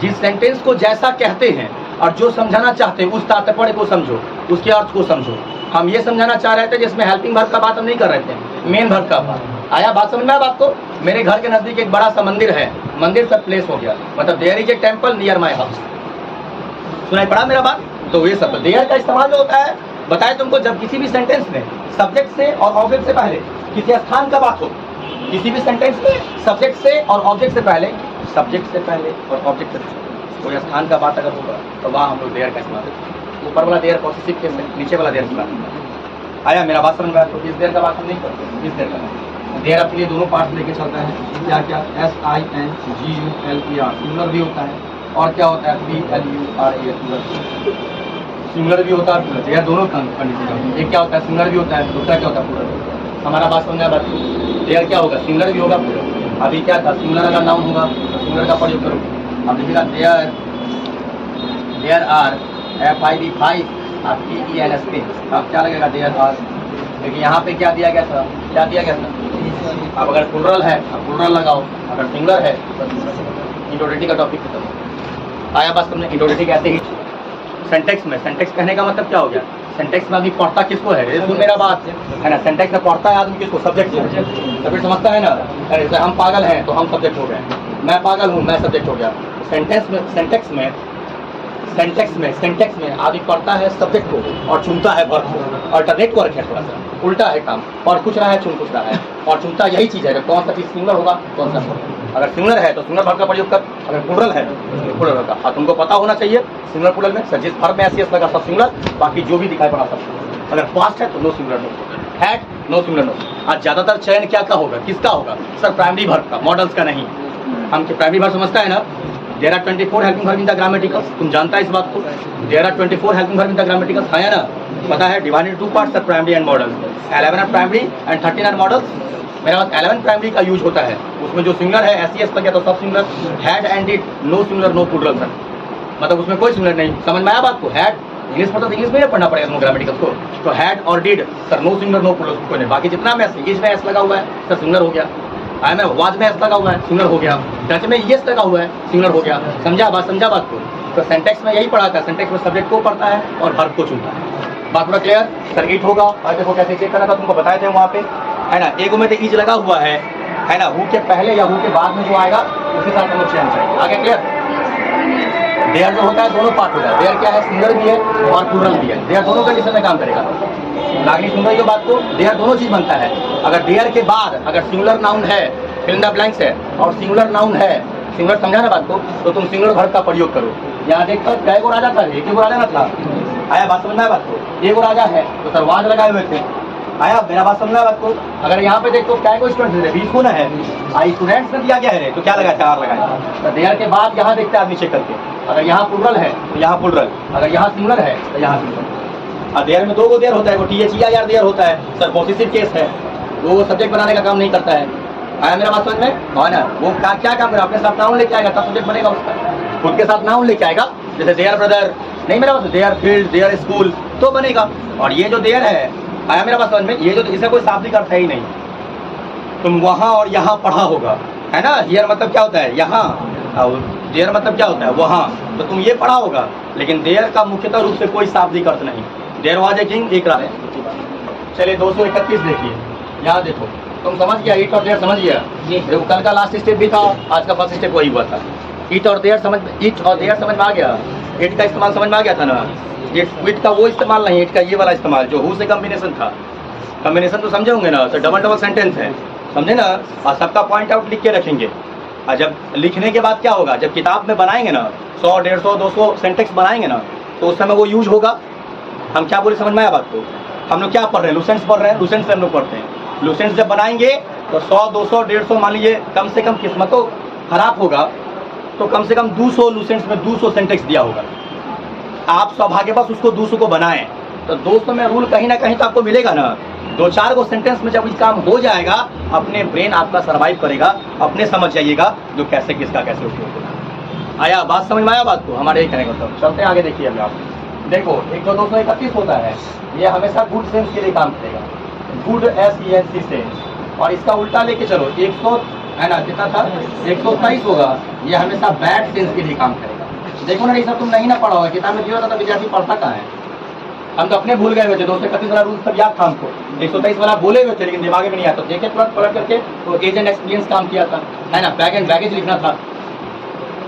जिस सेंटेंस को जैसा कहते हैं और जो समझाना चाहते हैं उस तात्पर्य को समझो, उसके अर्थ को समझो। हम ये समझाना चाह रहे थे जिसमें हेल्पिंग वर्ब का बात हम नहीं कर रहे थे, मेन वर्ब का बात। आया बात समझ में? आया बात को? मेरे घर के नजदीक एक बड़ा सा मंदिर है, मंदिर सब प्लेस हो गया, मतलब there is a temple near my house. सुनाई पड़ा मेरा बात? तो ये सब देयर का इस्तेमाल जो होता है, बताए तुमको, जब किसी भी सेंटेंस में सब्जेक्ट से और ऑब्जेक्ट से पहले किसी स्थान का बात हो, किसी भी सेंटेंस में सब्जेक्ट से और ऑब्जेक्ट से पहले, सब्जेक्ट से पहले और ऑब्जेक्ट से पहले कोई स्थान का बात अगर होगा तो वहाँ हम लोग देयर का इस्तेमाल करते। ऊपर वाला देयर पॉजिटिव केस में, नीचे वाला देयर की बात। आया मेरा बात समझ में? तो इस देयर का बात हम नहीं करते, इस देयर का देयर आपके लिए दोनों पार्ट लेके चलता है। क्या क्या? SINGULAR सिंगुलर भी होता है, और क्या होता है PLURAL सिंगुलर भी होता है, देयर दोनों कंडीशन। एक क्या होता है? सिंगुलर भी होता है, दूसरा क्या होता है? प्लूरल। हमारा बात समझना बात, देयर क्या होगा? सिंगुलर भी होगा, प्लूरल। अभी क्या था? सिंगुलर अगर नाउन होगा तो सिंगुलर का प्रयोग करो। अब देखिएगा देयर आर FIV 5 आप TENS पे, अब क्या लगेगा? There are. लेकिन यहाँ पे क्या दिया गया था? क्या दिया गया था? अब अगर प्लूरल है अब प्लूरल लगाओ, अगर सिंगुलर है तो इंटोडेटी का टॉपिक खत्म। आया बात समझे? इंटोडेटी कहते ही सेंटेक्स में, सेंटेक्स कहने का मतलब क्या हो गया? सेंटेक्स में अभी पढ़ता किसको है? ये सुन मेरा बात है ना। सेंटेक्स में पढ़ता है आदमी किसको? सब्जेक्ट को। सब्जेक्ट समझता है ना। जैसे हम पागल हैं तो हम सब्जेक्ट हो गए, मैं पागल हूँ मैं सब्जेक्ट हो गया। सेंटेक्स में आदमी पढ़ता है सब्जेक्ट को और चुनता है वर्ब को। अल्टरनेट को रखे, थोड़ा सा उल्टा है काम, और कुछ रहा है चुन कुछ रहा है, और चुनता यही चीज़ है कौन सा चीज़ सिंगुलर होगा कौन सा। अगर सिंगुलर है तो सिंगुलर वर्ब का प्रयोग कर, अगर प्लूरल है तो प्लूरल का। और तुमको पता होना चाहिए सिंगुलर प्लूरल में सर जिस वर्ब में SES लगा सब सिंगुलर, बाकी जो भी दिखाई पड़ा सब। अगर पास्ट है तो no singular no, had no singular no. आज ज़्यादातर चयन क्या का होगा? किसका होगा? सर प्राइमरी वर्ब का, मॉडल्स का नहीं। हम प्राइमरी वर्ब समझता है ना। There are 24 helping verb in the grammaticals, तुम जानता है इस बात को। There are 24 helping verb in the grammaticals, है ना? पता है divided to parts, primary and modals. 11 are primary and 13 are models. मेरा बात 11 प्राइमरी का यूज होता है, उसमें जो सिंगुलर है SES लग गया तो सब singular. Had and did no singular no plural sir, मतलब उसमें कोई सिंगुलर नहीं। समझ में आया बात को? हैड इंग्लिश पढ़ता तो इंग्लिश में पढ़ना पड़ेगा तुमको ग्रामेटिकल्स को, तो हैड और did sir no singular no plural कोई नहीं। बाकी जितना में इंग्लिश में S लगा हुआ है सर सिंगुलर हो गया, आई में वाज में S लगा हुआ है सिंगुलर हो गया, टच में ES लगा हुआ है सिंगुलर हो गया। समझा बात को? तो सेंटेक्स में यही पढ़ा था, सेंटेक्स में सब्जेक्ट को पढ़ता है और वर्ब को चुनता है। बात पूरा क्लियर? सर इट होगा, और देखो कैसे चेक करना था तुमको बताए थे वहाँ पे, है ना। एगो में तो इज लगा हुआ है ना। हु के पहले या हु के बाद में जो आएगा उसी साथ हम लोग चेंज करेंगे। आगे क्लियर? देयर जो होता है दोनों पार्ट होता है, देयर क्या है? सिंगुलर भी है और प्लूरल भी है। देयर दोनों कंडीशन में काम करेगा। लागनी सुन रही हो बात को? देयर दोनों चीज बनता है। अगर देयर के बाद अगर सिंगुलर नाउन है, फिल इन द ब्लैंक्स है, और सिंगुलर नाउन है, सिंगुलर समझा ना बात को, तो तुम सिंगुलर वर्ब का प्रयोग करो। यहाँ देखो क्या को राजा था, एक ही को राजा ना था। आया बात समझना है बात को? एक राजा है तो सर वाज लगाए हुए थे। आया मेरा बात समझना है बात को? अगर यहाँ पे देखो क्या को स्टूडेंट है, 20 को ना है, स्टूडेंट्स ने दिया गया है तो क्या लगाया? 4 लगाया। तो देयर के बाद यहाँ देखते हैं आदमी चेक करके, अगर यहाँ प्लूरल है तो यहाँ प्लूरल, अगर यहाँ सिंगुलर है तो यहाँ सिंगुलर। और देयर में 2 देयर होता है, वो THEIR देयर होता है सर, पॉजिटिव केस है, वो सब्जेक्ट बनाने का काम नहीं करता है। आया मेरा बात समझ में? है ना। वो क्या काम करेगा? अपने साथ नाउन लेके आएगा तब सब्जेक्ट बनेगा उसका, खुद के साथ नाउन लेके आएगा। जैसे देयर ब्रदर नहीं, मेरा बात देयर फील्ड देयर स्कूल तो बनेगा। और ये जो देयर है, आया मेरा बात समझ में? ये जो इसका कोई शाब्दिक अर्थ है ही नहीं। तुम वहाँ और यहाँ पढ़ा होगा, है ना। हियर मतलब क्या होता है? यहाँ, और देयर मतलब क्या होता है? वहाँ। तो तुम ये पढ़ा होगा, लेकिन देयर का मुख्यतः रूप से कोई शाब्दिक अर्थ नहीं। देयर वाज ए किंग, एक रहा है। चलिए 231 देखिए, यहाँ देखो, तुम समझ गया? इट और देयर समझ गया? देखो कल का लास्ट स्टेप भी था, आज का फर्स्ट स्टेप वही हुआ था। इट और देयर समझ में आ गया। इट का इस्तेमाल समझ में आ गया था ना। इट का वो इस्तेमाल नहीं, इट का ये वाला इस्तेमाल जो हु से कॉम्बिनेशन था। कॉम्बिनेशन तो समझे होंगे ना, तो डबल सेंटेंस है, समझे ना। और सबका पॉइंट आउट लिख के रखेंगे। और जब लिखने के बाद क्या होगा? जब किताब में बनाएंगे ना 100, 150, 200 सेंटेक्स बनाएंगे ना, तो उस समय वो यूज होगा। हम क्या बोले समझ में आया बात को? हम लोग क्या पढ़ रहे हैं? लूसेंट्स पढ़ रहे हैं, लूसेंट्स से हम लोग पढ़ते हैं। लूसेंट्स जब बनाएंगे तो 100, 200, 150 मान लीजिए, कम से कम किस्मतों खराब होगा तो कम से कम 200 लूसेंट्स में 200 सेंटेक्स दिया होगा। आप सौभाग्यवश उसको 200 को बनाएं तो 200 में रूल कहीं ना कहीं तो आपको मिलेगा ना। 2-4 को सेंटेंस में जब इस काम हो जाएगा, अपने ब्रेन आपका सर्वाइव करेगा, अपने समझ जाइएगा जो कैसे किसका कैसे उपयोग होगा। आया बात समझ में? आया बात को? हमारे यही कहने का मतलब। चलते हैं आगे, देखिए अभी आप देखो, एक जो 231 होता है ये हमेशा गुड सेंस के लिए काम करेगा। गुड SENS सेंस, और इसका उल्टा लेके चलो 100 है ना, कितना था 123 होगा, ये हमेशा बैड सेंस के लिए काम करेगा। देखो ना ये सब तुम नहीं ना पढ़ा होगा, किताब में दिया होता था विद्यार्थी पढ़ता कहाँ है। हम तो अपने भूल गए हुए थे, 231 वाला रूल सब याद था हमको, 123 वाला बोले हुए थे लेकिन दिमाग में नहीं आता, देखे तुरंत पलट करके तो एजेंट एक्सपीरियंस काम किया था, है ना, बैग एंड बैगेज लिखना था,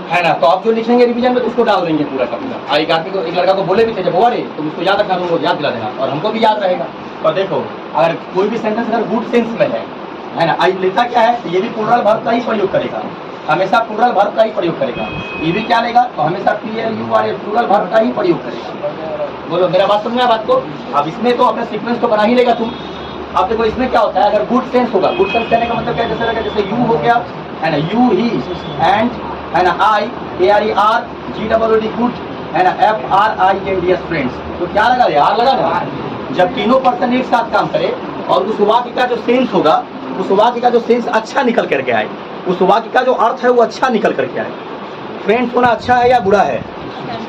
है ना। तो आप जो लिखेंगे रिवीजन में तो उसको डाल देंगे पूरा का पूरा। एक आदमी को, एक लड़का को बोले भी थे जब वो अरे तुम उसको याद रखना, तुमको याद दिला देना और हमको भी याद रहेगा। और देखो अगर कोई भी सेंटेंस अगर गुड सेंस में है ना, आई लेता क्या है तो ये भी प्लूरल वर्ब का ही प्रयोग करेगा, हमेशा प्लूरल वर्ब का ही प्रयोग करेगा। ये भी क्या लेगा तो हमेशा PLURL प्लूरल वर्ब का ही प्रयोग करेगा। बोलो मेरा बात समझ में बात को। अब इसमें तो अपना सीक्वेंस तो बना ही लेगा तुम। अब देखो इसमें क्या होता है, अगर गुड सेंस होगा, गुड सेंस कहने का मतलब क्या जैसे लगा, जैसे यू हो गया है ना, यू ही एंड है ना, आई ARER GWD गुड है ना, FRIENDS फ्रेंड्स, तो क्या लगा यार लगा ना। जब तीनों पर्सन एक साथ काम करे और उस वाक्य का जो सेंस होगा, उस वाक्य का जो सेंस अच्छा निकल करके आए, उस वाक्य का जो अर्थ है वो अच्छा निकल करके आए। फ्रेंड्स होना अच्छा है या बुरा है?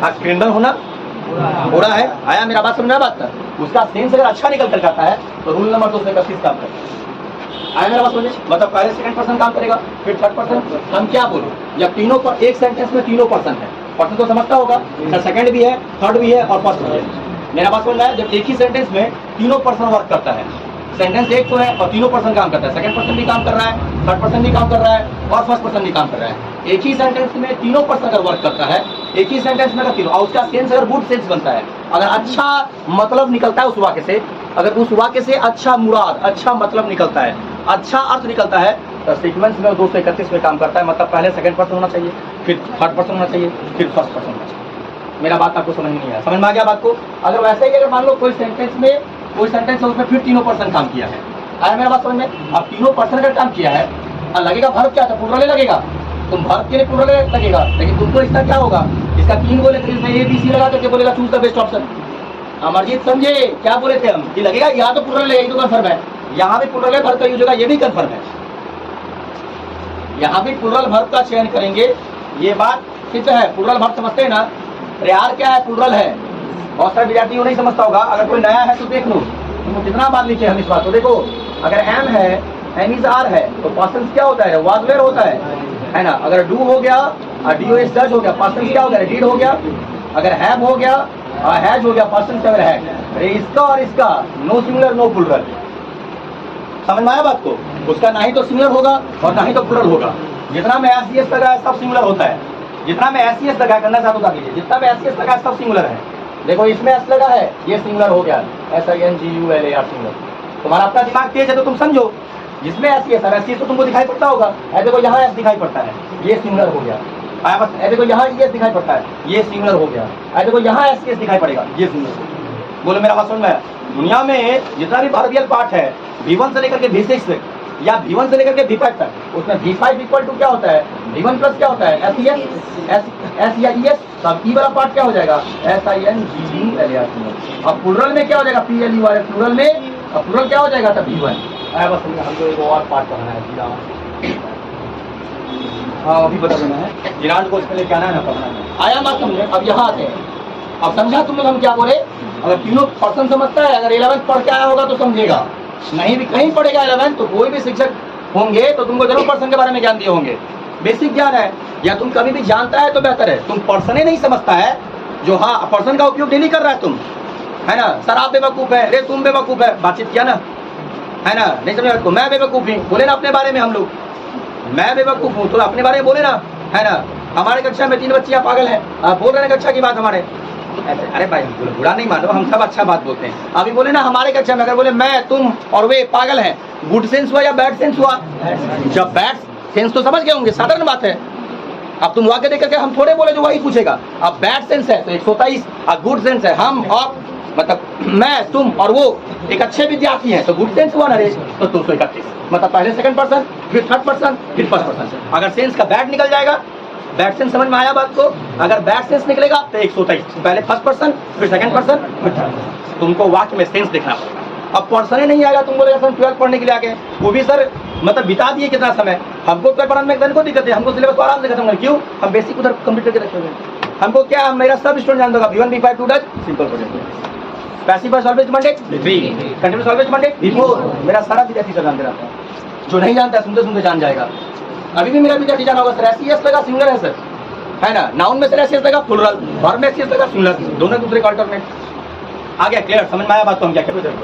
क्रिमिनल होना बुरा है। आया मेरा बात समझ में बात कर, उसका सेंस अगर अच्छा निकल कर आता है तो रूल नंबर 231 काम करेगा। आया मेरा बात समझे, मतलब पहले सेकंड पर्सन काम करेगा, फिर थर्ड पर्सन। हम क्या बोलो, जब तीनों पर एक सेंटेंस में तीनों पर्सन है, पर्सन तो समझता होगा, सेकंड भी है, थर्ड भी है और फर्स्ट भी है। मेरा बात समझ में आया, जब एक ही सेंटेंस में तीनों पर्सन वर्क करता है, सेंटेंस एक तो है और तीनों पर्सन काम करता है, सेकंड पर्सन भी काम कर रहा है, थर्ड पर्सन भी काम कर रहा है और फर्स्ट पर्सन भी काम कर रहा है। एक ही सेंटेंस में तीनों पर्सन अगर वर्क करता है, एक ही सेंटेंस में अगर तीनों, और उसका सेंस अगर गुड सेंस बनता है, अगर अच्छा मतलब निकलता है उस वाक्य से, अगर उस वाक्य से अच्छा मुराद, अच्छा मतलब निकलता है, अच्छा अर्थ निकलता है, तो सीक्वेंस में 231 में काम करता है। मतलब पहले सेकंड पर्सन होना चाहिए, फिर थर्ड पर्सन होना चाहिए, फिर फर्स्ट पर्सन होना चाहिए। मेरा बात आपको समझ नहीं आया, समझ में आ गया बात को। अगर वैसे ही अगर मान लो कोई सेंटेंस में, कोई सेंटेंस है उसमें फिर तीनों पर्सन काम किया है, आया मेरा बात समझ में। अब तीनों पर्सन अगर काम किया है और लगेगा वर्ब क्या था, प्लूरल लगेगा, तुम वर्ब के लिए प्लूरल लगेगा, लेकिन तुमको इसका क्या होगा, इसका 3 बोले थे, इसमें ABC लगा करके बोलेगा choose the best option. Amarjeet समझे क्या बोले थे हम, कि लगेगा यहाँ तो प्लूरल लगेगा, ये तो कंफर्म है, यहाँ भी प्लूरल है, वर्ब का यूज होगा, ये भी कंफर्म है, यहाँ भी प्लूरल वर्ब का चयन करेंगे, ये बात सिद्ध है। प्लूरल वर्ब समझते हैं ना, यार क्या है, प्लूरल है। बहुत सारे विद्यार्थियों नहीं समझता होगा, अगर कोई नया है तो देख लो, तुमको कितना बार लिखे हम इस बात को। देखो अगर एम है, एम इज आर है, तो पास्ट क्या होता है, वाज वेयर होता है ना। अगर डू हो गया और DOS डज हो गया, पास्ट क्या हो गया, डीड हो गया। अगर हैव हो गया और हैज हो गया, पास्ट अगर है। अरे इसका और इसका नो सिंगुलर नो प्लूरल, समझ में आया बात को। उसका ना ही तो सिंगुलर होगा और ना ही तो प्लूरल होगा। जितना में SES लगा है सब सिंगुलर होता है, जितना में SES लगा है, करना चाहता था कीजिए, जितना में SES लगा है सब सिंगुलर है। देखो इसमें S लगा है, ये सिंगुलर हो गया, SINGULAR सिंगुलर। तुम्हारा अपना दिमाग तेज है तो तुम समझो, जिसमें SES तो तुमको दिखाई पड़ता होगा। देखो यहाँ S दिखाई पड़ता है, ये सिंगुलर हो गया। बस देखो यहाँ ES दिखाई पड़ता है, ये सिंगुलर हो गया। देखो यहाँ SES दिखाई पड़ेगा, ये सिंगुलर हो गया। बोलो मेरा बात समझ में। दुनिया में जितना भी वर्बियल पार्ट है, V1 से लेकर के V6 या V1 से लेकर के V5 तक, उसमें V5 इक्वल टू क्या होता है, V1 प्लस क्या होता है, S या ES। तब ई वाला पार्ट क्या हो जाएगा, SINGULAR। अब प्लूरल में क्या हो जाएगा, PLURL प्लूरल में, अब प्लूरल क्या हो जाएगा तब V1। बस हमको एक और पार्ट पढ़ना है, हाँ अभी बता देना है, जिरांड को इसमें लेके आना है ना, पढ़ना है। आया बात समझे। अब यहाँ आते हैं, अब समझा तुम लोग हम क्या बोले। अगर तीनों पर्सन समझता है, अगर 11th पढ़ के आया होगा तो समझेगा, नहीं भी कहीं पढ़ेगा 11th तो कोई भी शिक्षक होंगे तो तुमको जरूर पर्सन के बारे में ज्ञान दिए होंगे। बेसिक ज्ञान है, या तुम कभी भी जानता है तो बेहतर है। तुम पर्सन ही नहीं समझता है, जो हाँ पर्सन का उपयोग डेली कर रहा है तुम, है ना। सर आप बेवकूफ़ है, अरे तुम बेवकूफ़ है, बातचीत किया ना, है ना। नहीं समझ तो मैं बेवकूफ़ हूँ, बोले ना अपने बारे में हम लोग, मैं बेवकूफ़ हूँ तो अपने बारे में बोले ना, है ना। हमारे कक्षा में 3 बच्चियाँ पागल हैं, आप बोल रहे हैं कक्षा की बात हमारे। अरे भाई हम बोले बुरा नहीं मानो, हम सब अच्छा बात बोलते हैं। अभी बोले ना हमारे कक्षा में, अगर बोले मैं तुम और वे पागल हैं, गुड सेंस हुआ या बैड सेंस हुआ। जब बैड सेंस तो समझ गए होंगे, साधारण बात है। अब तुम वाक्य देख करके हम थोड़े बोले जो वही पूछेगा। अब बैड सेंस है तो 123, और गुड सेंस है हम और मतलब मैं तुम और वो एक अच्छे विद्यार्थी हैं, तो गुड सेंस हुआ ना रे, तो 231। मतलब पहले सेकंड पर्सन, फिर थर्ड पर्सन, फिर फर्स्ट पर्सन। अगर सेंस का बैड निकल जाएगा, बैड सेंस समझ में आया बात को। अगर बैड सेंस निकलेगा तो 123, पहले फर्स्ट पर्सन, फिर सेकंड पर्सन, फिर थर्ड पर्सन। तुमको वाक्य में सेंस देखना पड़ेगा। अब पर्सन ही नहीं आएगा, तुम बोलेगा सर 12 पढ़ने के लिए आगे, वो भी सर मतलब बिता दिए कितना समय। हमको 12 पढ़ने में को दिक्कत है, हमको सिलेबस तो आराम से खत्म कर, क्यों, हम बेसिक उधर कंप्लीट करके रखे हुए। हमको क्या, मेरा सब स्टूडेंट जान दोगा V1 V5 2 does simple project, passive voice always Monday 3, continuous always Monday 4, मेरा सारा विद्यार्थी जान दे रहा था। जो नहीं जानता है सुनते सुनते जान जाएगा। अभी भी मेरा बीटा टी जाना होगा सर, एस एस लगा सिंगुलर है सर, है ना। नाउन में सर एस एस लगा प्लूरल, वर्ब में एस एस लगा सिंगुलर, दोनों दूसरे का अल्टरनेट। आ गया क्लियर, समझ में आया बात को हम क्या कहते हैं,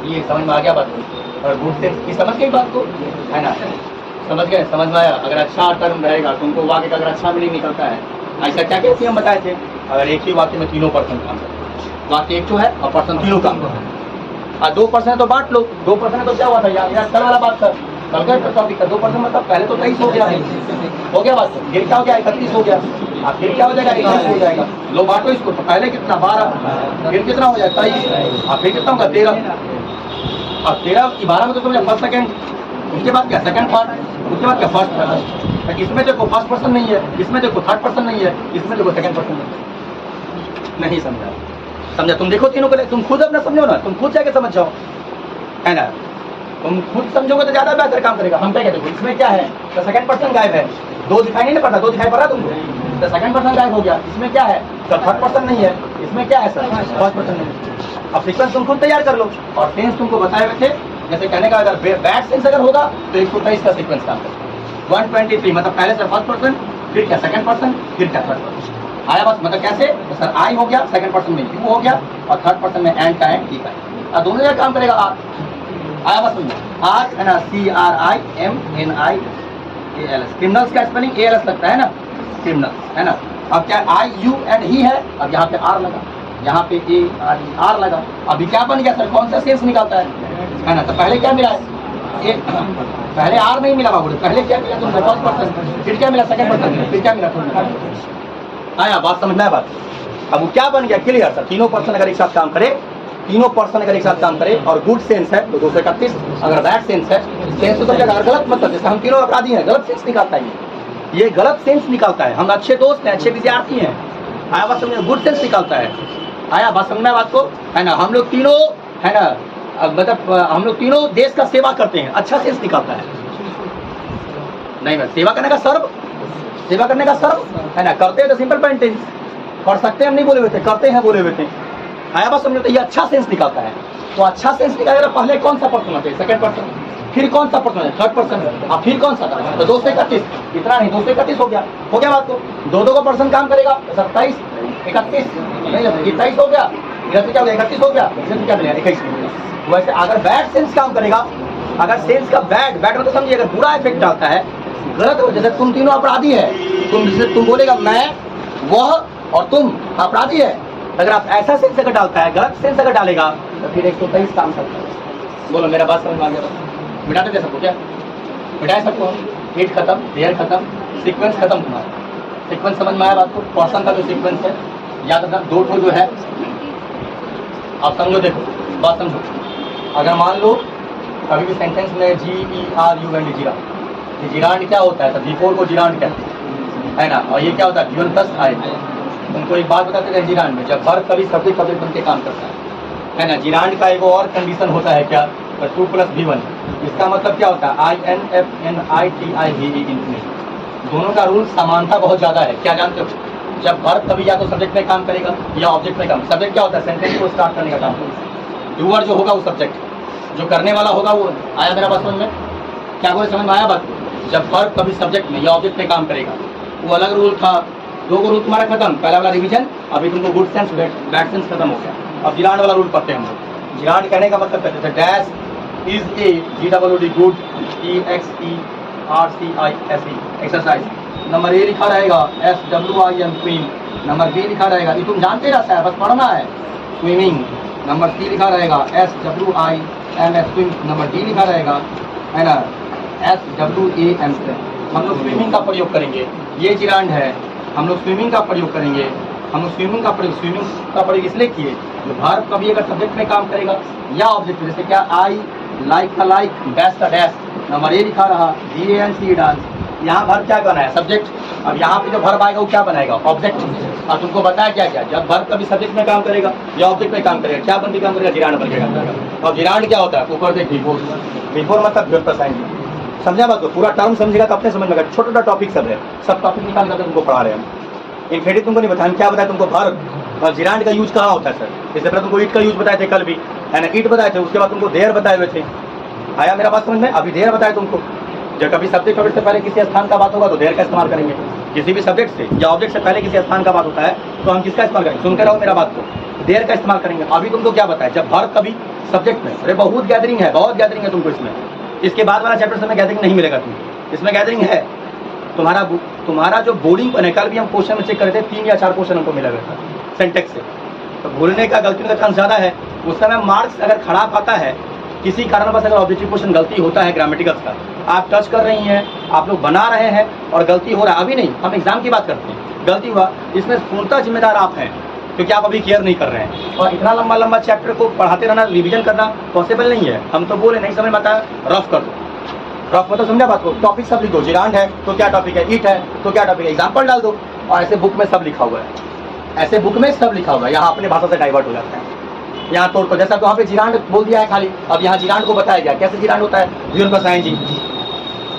ये समझ में आ गया बात को। और गुड सेंस की समझ गई बात को, है ना, समझ गए, समझ में आया। अगर अच्छा टर्म रहेगा तुमको वाक्य का अगर अच्छा मीनिंग निकलता है, ऐसा क्या कहते हैं हम बताए थे, अगर एक ही वाक्य में तीनों पर्सन काम करते, वाक्य एक तो है और पर्सन तीनों काम करते हैं। 2% तो बांट लो, 2% तो क्या हुआ था यार कल वाला बात सर, कल का टॉपिक का 2% मतलब पहले तो 23 हो गया है, हो गया बात, फिर क्या हो गया 31 हो गया, अब फिर क्या हो जाएगा 21 हो जाएगा। लो बांटो इसको, तो पहले कितना 12, फिर कितना हो जाएगा 23, अब फिर कितना होगा 13, अब 13 की 12 में तो समझा फर्स्ट सेकंड, उसके बाद क्या सेकंड पार्ट, उसके बाद क्या फर्स्ट पार्ट। इसमें देखो फर्स्ट पर्सन नहीं है, इसमें देखो थर्ड पर्सन नहीं है, इसमें देखो सेकंड पर्सन नहीं समझा, समझा। तुम देखो तीनों को, तुम खुद अपना समझो ना, तुम खुद जाके समझ जाओ, है ना। तुम खुद समझोगे तो ज्यादा बेहतर काम करेगा। हम क्या कहते हैं इसमें क्या है, तो सेकंड पर्सन गायब है, 2 दिखाई नहीं पड़ता, 2 दिखाई पड़ रहा तुमको, तो सेकंड पर्सन गायब हो गया। इसमें क्या है, तो थर्ड पर्सन नहीं है, इसमें क्या है सर फर्स्ट पर्सन नहीं। अब सीक्वेंस तुम खुद तैयार कर लो, और सेंस तुमको बताए हुए थे, जैसे कहने का अगर बैड सेंस अगर होगा तो 123 का सीक्वेंस काम करेगा। 123 मतलब पहले से फर्स्ट पर्सन, फिर क्या सेकंड पर्सन, फिर क्या थर्ड पर्सन। आया बस, मतलब कैसे, तो सर आई हो गया, सेकंड पर्सन में यू हो गया, और थर्ड पर्सन में एंड का एंड, ठीक है, दोनों जगह काम करेगा आर। आया बस समझो, आर है ना, CRIMNALS, क्रिमिनल्स का स्पेलिंग ALS लगता है ना, क्रिमिनल्स, है ना। अब क्या आई यू एंड ही है, अब यहाँ पे आर लगा, यहाँ पे AR लगा, अभी क्या बन गया सर, कौन सा सेंस निकालता है ना। तो पहले क्या मिला है, पहले आर नहीं मिला बाबू, पहले क्या मिला तुमको फर्स्ट पर्सन, फिर क्या मिला सेकंड पर्सन, फिर क्या मिला थर्ड। आया बात समझ में आया बात। अब वो क्या बन गया क्लियर सर, तीनों पर्सन अगर एक साथ काम करे, तीनों पर्सन अगर एक साथ काम करे और गुड सेंस है तो 231, अगर बैड सेंस है, सेंस तो अगर गलत मतलब, जैसे हम तीनों अपराधी हैं, गलत सेंस निकालता है, ये गलत सेंस निकालता है। हम अच्छे दोस्त हैं, अच्छे विद्यार्थी हैं, आया बात समझ, गुड सेंस निकालता है। आया बात समझ में बात को, है ना। हम लोग तीनों, है ना, मतलब हम लोग तीनों देश का सेवा करते हैं, अच्छा सेंस निकालता है। नहीं मैं सेवा करने का सर्व, सेवा करने का सर्व, है ना, करते हैं तो सिंपल प्रेजेंट टेंस, कर सकते हैं हम नहीं बोले हुए थे, करते हैं बोले हुए थे। आया बात समझो, तो ये अच्छा सेंस निकालता है। तो अच्छा सेंस निकालेगा, पहले कौन सा पर्सन होता है, सेकंड पर्सन, फिर कौन सा पर्सन है, थर्ड पर्सन, अब फिर कौन सा, तो 231, इतना नहीं 231 हो गया बात को। 2 का पर्सन काम करेगा, 27, 31 नहीं, 23 हो गया, इधर से क्या हो गया 31 हो गया, इधर से क्या मिलेगा 21 मिलेगा। वैसे अगर बैड सेंस काम करेगा, अगर सेंस का बैड मतलब समझिए अगर बुरा इफेक्ट डालता है, गलत हो, जैसे तुम तीनों अपराधी है, तुम बोलेगा मैं, वह और तुम अपराधी है, अगर आप ऐसा सेंस अगर डालता है, गलत सेंस अगर डालेगा, तो फिर 123 काम करता है। बोलो मेरा बात समझ में आ गया, मिटाते दे सबको क्या, मिटाए सबको, हिट खत्म, रेयर खत्म, सीक्वेंस खत्म तुम्हारा। सीक्वेंस समझ में आया बात को, पर्सन का जो सीक्वेंस है, याद रखना 2 ठो जो है, आप समझो, देखो बात समझो। अगर मान लो कभी भी सेंटेंस में GERUND, जिरांड क्या होता है, तो बिफोर को जिरांड कहते हैं, है ना, और ये क्या होता है गिवन प्लस आए। उनको एक बात बताते हैं, जिरांड में जब वर्ब कभी सब्जेक्ट बन के काम करता है ना, जिरांड का एक और कंडीशन होता है क्या, तो 2 + V1, इसका मतलब क्या होता है INFNITIVE, इंफिनिट। दोनों का रूल समानता बहुत ज़्यादा है, क्या जानते हो, जब वर्ब कभी या तो सब्जेक्ट में काम करेगा या ऑब्जेक्ट में काम, सब्जेक्ट क्या होता है सेंटेंस को स्टार्ट करने का काम, डूअर जो होगा वो सब्जेक्ट, जो करने वाला होगा वो। आया मेरा बात समझ में, क्या बोले समझ में आया बात। जब वर्ब कभी सब्जेक्ट में या ऑब्जेक्ट में काम करेगा, वो अलग रूल था, 2 रूल तुम्हारा खत्म, पहला वाला रिवीजन, अभी तुमको गुड सेंस बैड सेंस खत्म हो गया। अब जिरांड वाला रूल पढ़ते हैं हम लोग। जिरांड कहने का मतलब कहते हैं dash is a GWD good EXERCISE exercise. Number A लिखा रहेगा SWIM स्विम, नंबर B लिखा रहेगा, ये तुम जानते रहता है बस पढ़ना है, स्विमिंग। नंबर C लिखा रहेगा SWIM स्विम, नंबर D लिखा रहेगा, है ना, SWAM। हम लोग स्विमिंग का प्रयोग करेंगे, ये जिरांड है, हम लोग स्विमिंग का प्रयोग करेंगे। हम लोग स्विमिंग का प्रयोग इसलिए किए, जो वर्ब कभी अगर सब्जेक्ट में काम करेगा या ऑब्जेक्ट, जैसे क्या आई लाइक का लाइक, डैश का डैश, नंबर A लिखा रहा, DANC डांस, यहाँ वर्ब क्या बनाया सब्जेक्ट, अब यहाँ पे जो वर्ब आएगा वो क्या बनाएगा ऑब्जेक्ट। और तुमको बताया क्या क्या, जब वर्ब कभी सब्जेक्ट में काम करेगा या ऑब्जेक्ट में काम करेगा, क्या बन के काम करेगा, जिरांड बन के काम करेगा। और जिरांड क्या होता है, ऊपर देख बिफोर मतलब समझा बात को, पूरा टर्म समझेगा तो अपने समझ में, छोटा छोटा टॉपिक सब है, सब टॉपिक निकाल कर तुमको पढ़ा रहे हैं हम। इनफिनिटिव तुमको नहीं बताया, हम क्या बताया तुमको, वर्ब और जिरांड का यूज कहाँ होता है सर। इससे पहले तुमको ईट का यूज बताए थे कल भी, है ना, ईट बताए थे, उसके बाद तुमको देयर बताए हुए थे, आया मेरा बात समझ में? अभी देर बताया तुमको, जब कभी सब्जेक्ट ऑब्जेक्ट से पहले किसी स्थान का बात होगा तो देर का इस्तेमाल करेंगे। किसी भी सब्जेक्ट से या ऑब्जेक्ट से पहले किसी स्थान का बात होता है तो हम किसका इस्तेमाल करेंगे? सुनते रहो मेरा बात को, देर का इस्तेमाल करेंगे। अभी तुमको क्या बताया, जब वर्ब कभी सब्जेक्ट में, अरे बहुत गैदरिंग है, बहुत गैदरिंग है तुमको इसमें। इसके बाद वाला चैप्टर से में गैदरिंग नहीं मिलेगा तुम्हें, इसमें गैदरिंग है। तुम्हारा जो बोर्डिंग पर है, कल भी हम क्वेश्चन में चेक करे थे, 3 या 4 क्वेश्चन हमको मिला था सेंटेक्स से। तो भूलने का, गलती का चांस ज़्यादा है। उस समय मार्क्स अगर खराब आता है, किसी कारणवश अगर ऑब्जेक्टिव क्वेश्चन गलती होता है ग्रामेटिकल्स का, आप टच कर रही हैं, आप लोग बना रहे हैं और गलती हो रहा है, अभी नहीं, हम एग्जाम की बात करते हैं, गलती हुआ, इसमें पूर्णतः जिम्मेदार आप हैं, क्योंकि आप अभी केयर नहीं कर रहे हैं। और इतना लंबा लंबा चैप्टर को पढ़ाते रहना, रिवीजन करना पॉसिबल नहीं है। हम तो बोले नहीं समझ में आता है, रफ कर दो, रफ मतलब समझा बात को। टॉपिक सब लिख दो, जिरांड है तो क्या टॉपिक है, ईट है तो क्या टॉपिक है, एग्जाम्पल डाल दो। और ऐसे बुक में सब लिखा हुआ है, ऐसे बुक में सब लिखा हुआ है। यहाँ अपने भाषा से डाइवर्ट हो जाता है, यहाँ तोड़ को, जैसा वहाँ पे जिरांड बोल दिया है खाली, अब यहाँ जिरांड को बताया गया कैसे जिरांड होता है, जीवन का साइन जी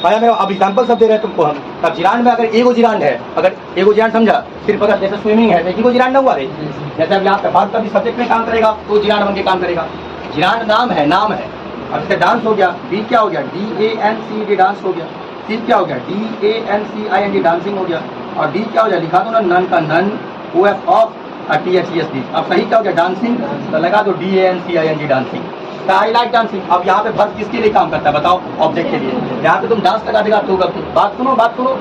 पाया मैं। अब एग्जाम्पल सब दे रहे हैं तुमको हम। अब जिरांड में अगर एगो जिरांड है, अगर एगो जिरांड समझा, सिर्फ अगर जैसे स्विमिंग है तो एगो जिरांड ना हुआ रे। जैसे अब यहाँ पे बात कभी सब्जेक्ट में काम करेगा तो जिरांड बन के काम करेगा। जिरांड नाम है, नाम है। अब जैसे डांस हो गया, डी क्या हो गया, DANCE डांस हो गया। सी क्या हो गया, DANCING डांसिंग हो गया। और डी क्या हो गया, लिखा दो ना, नन का नन, OF ऑफ, THESD। अब सही क्या हो गया, डांसिंग, तो लगा दो DANCING dancing. I like dancing. अब यहाँ पे वर्ब किसके लिए काम करता है बताओ, ऑब्जेक्ट के लिए। यहाँ पे तुम डांस लगा देगा तो बात सुनो, बात सुनो।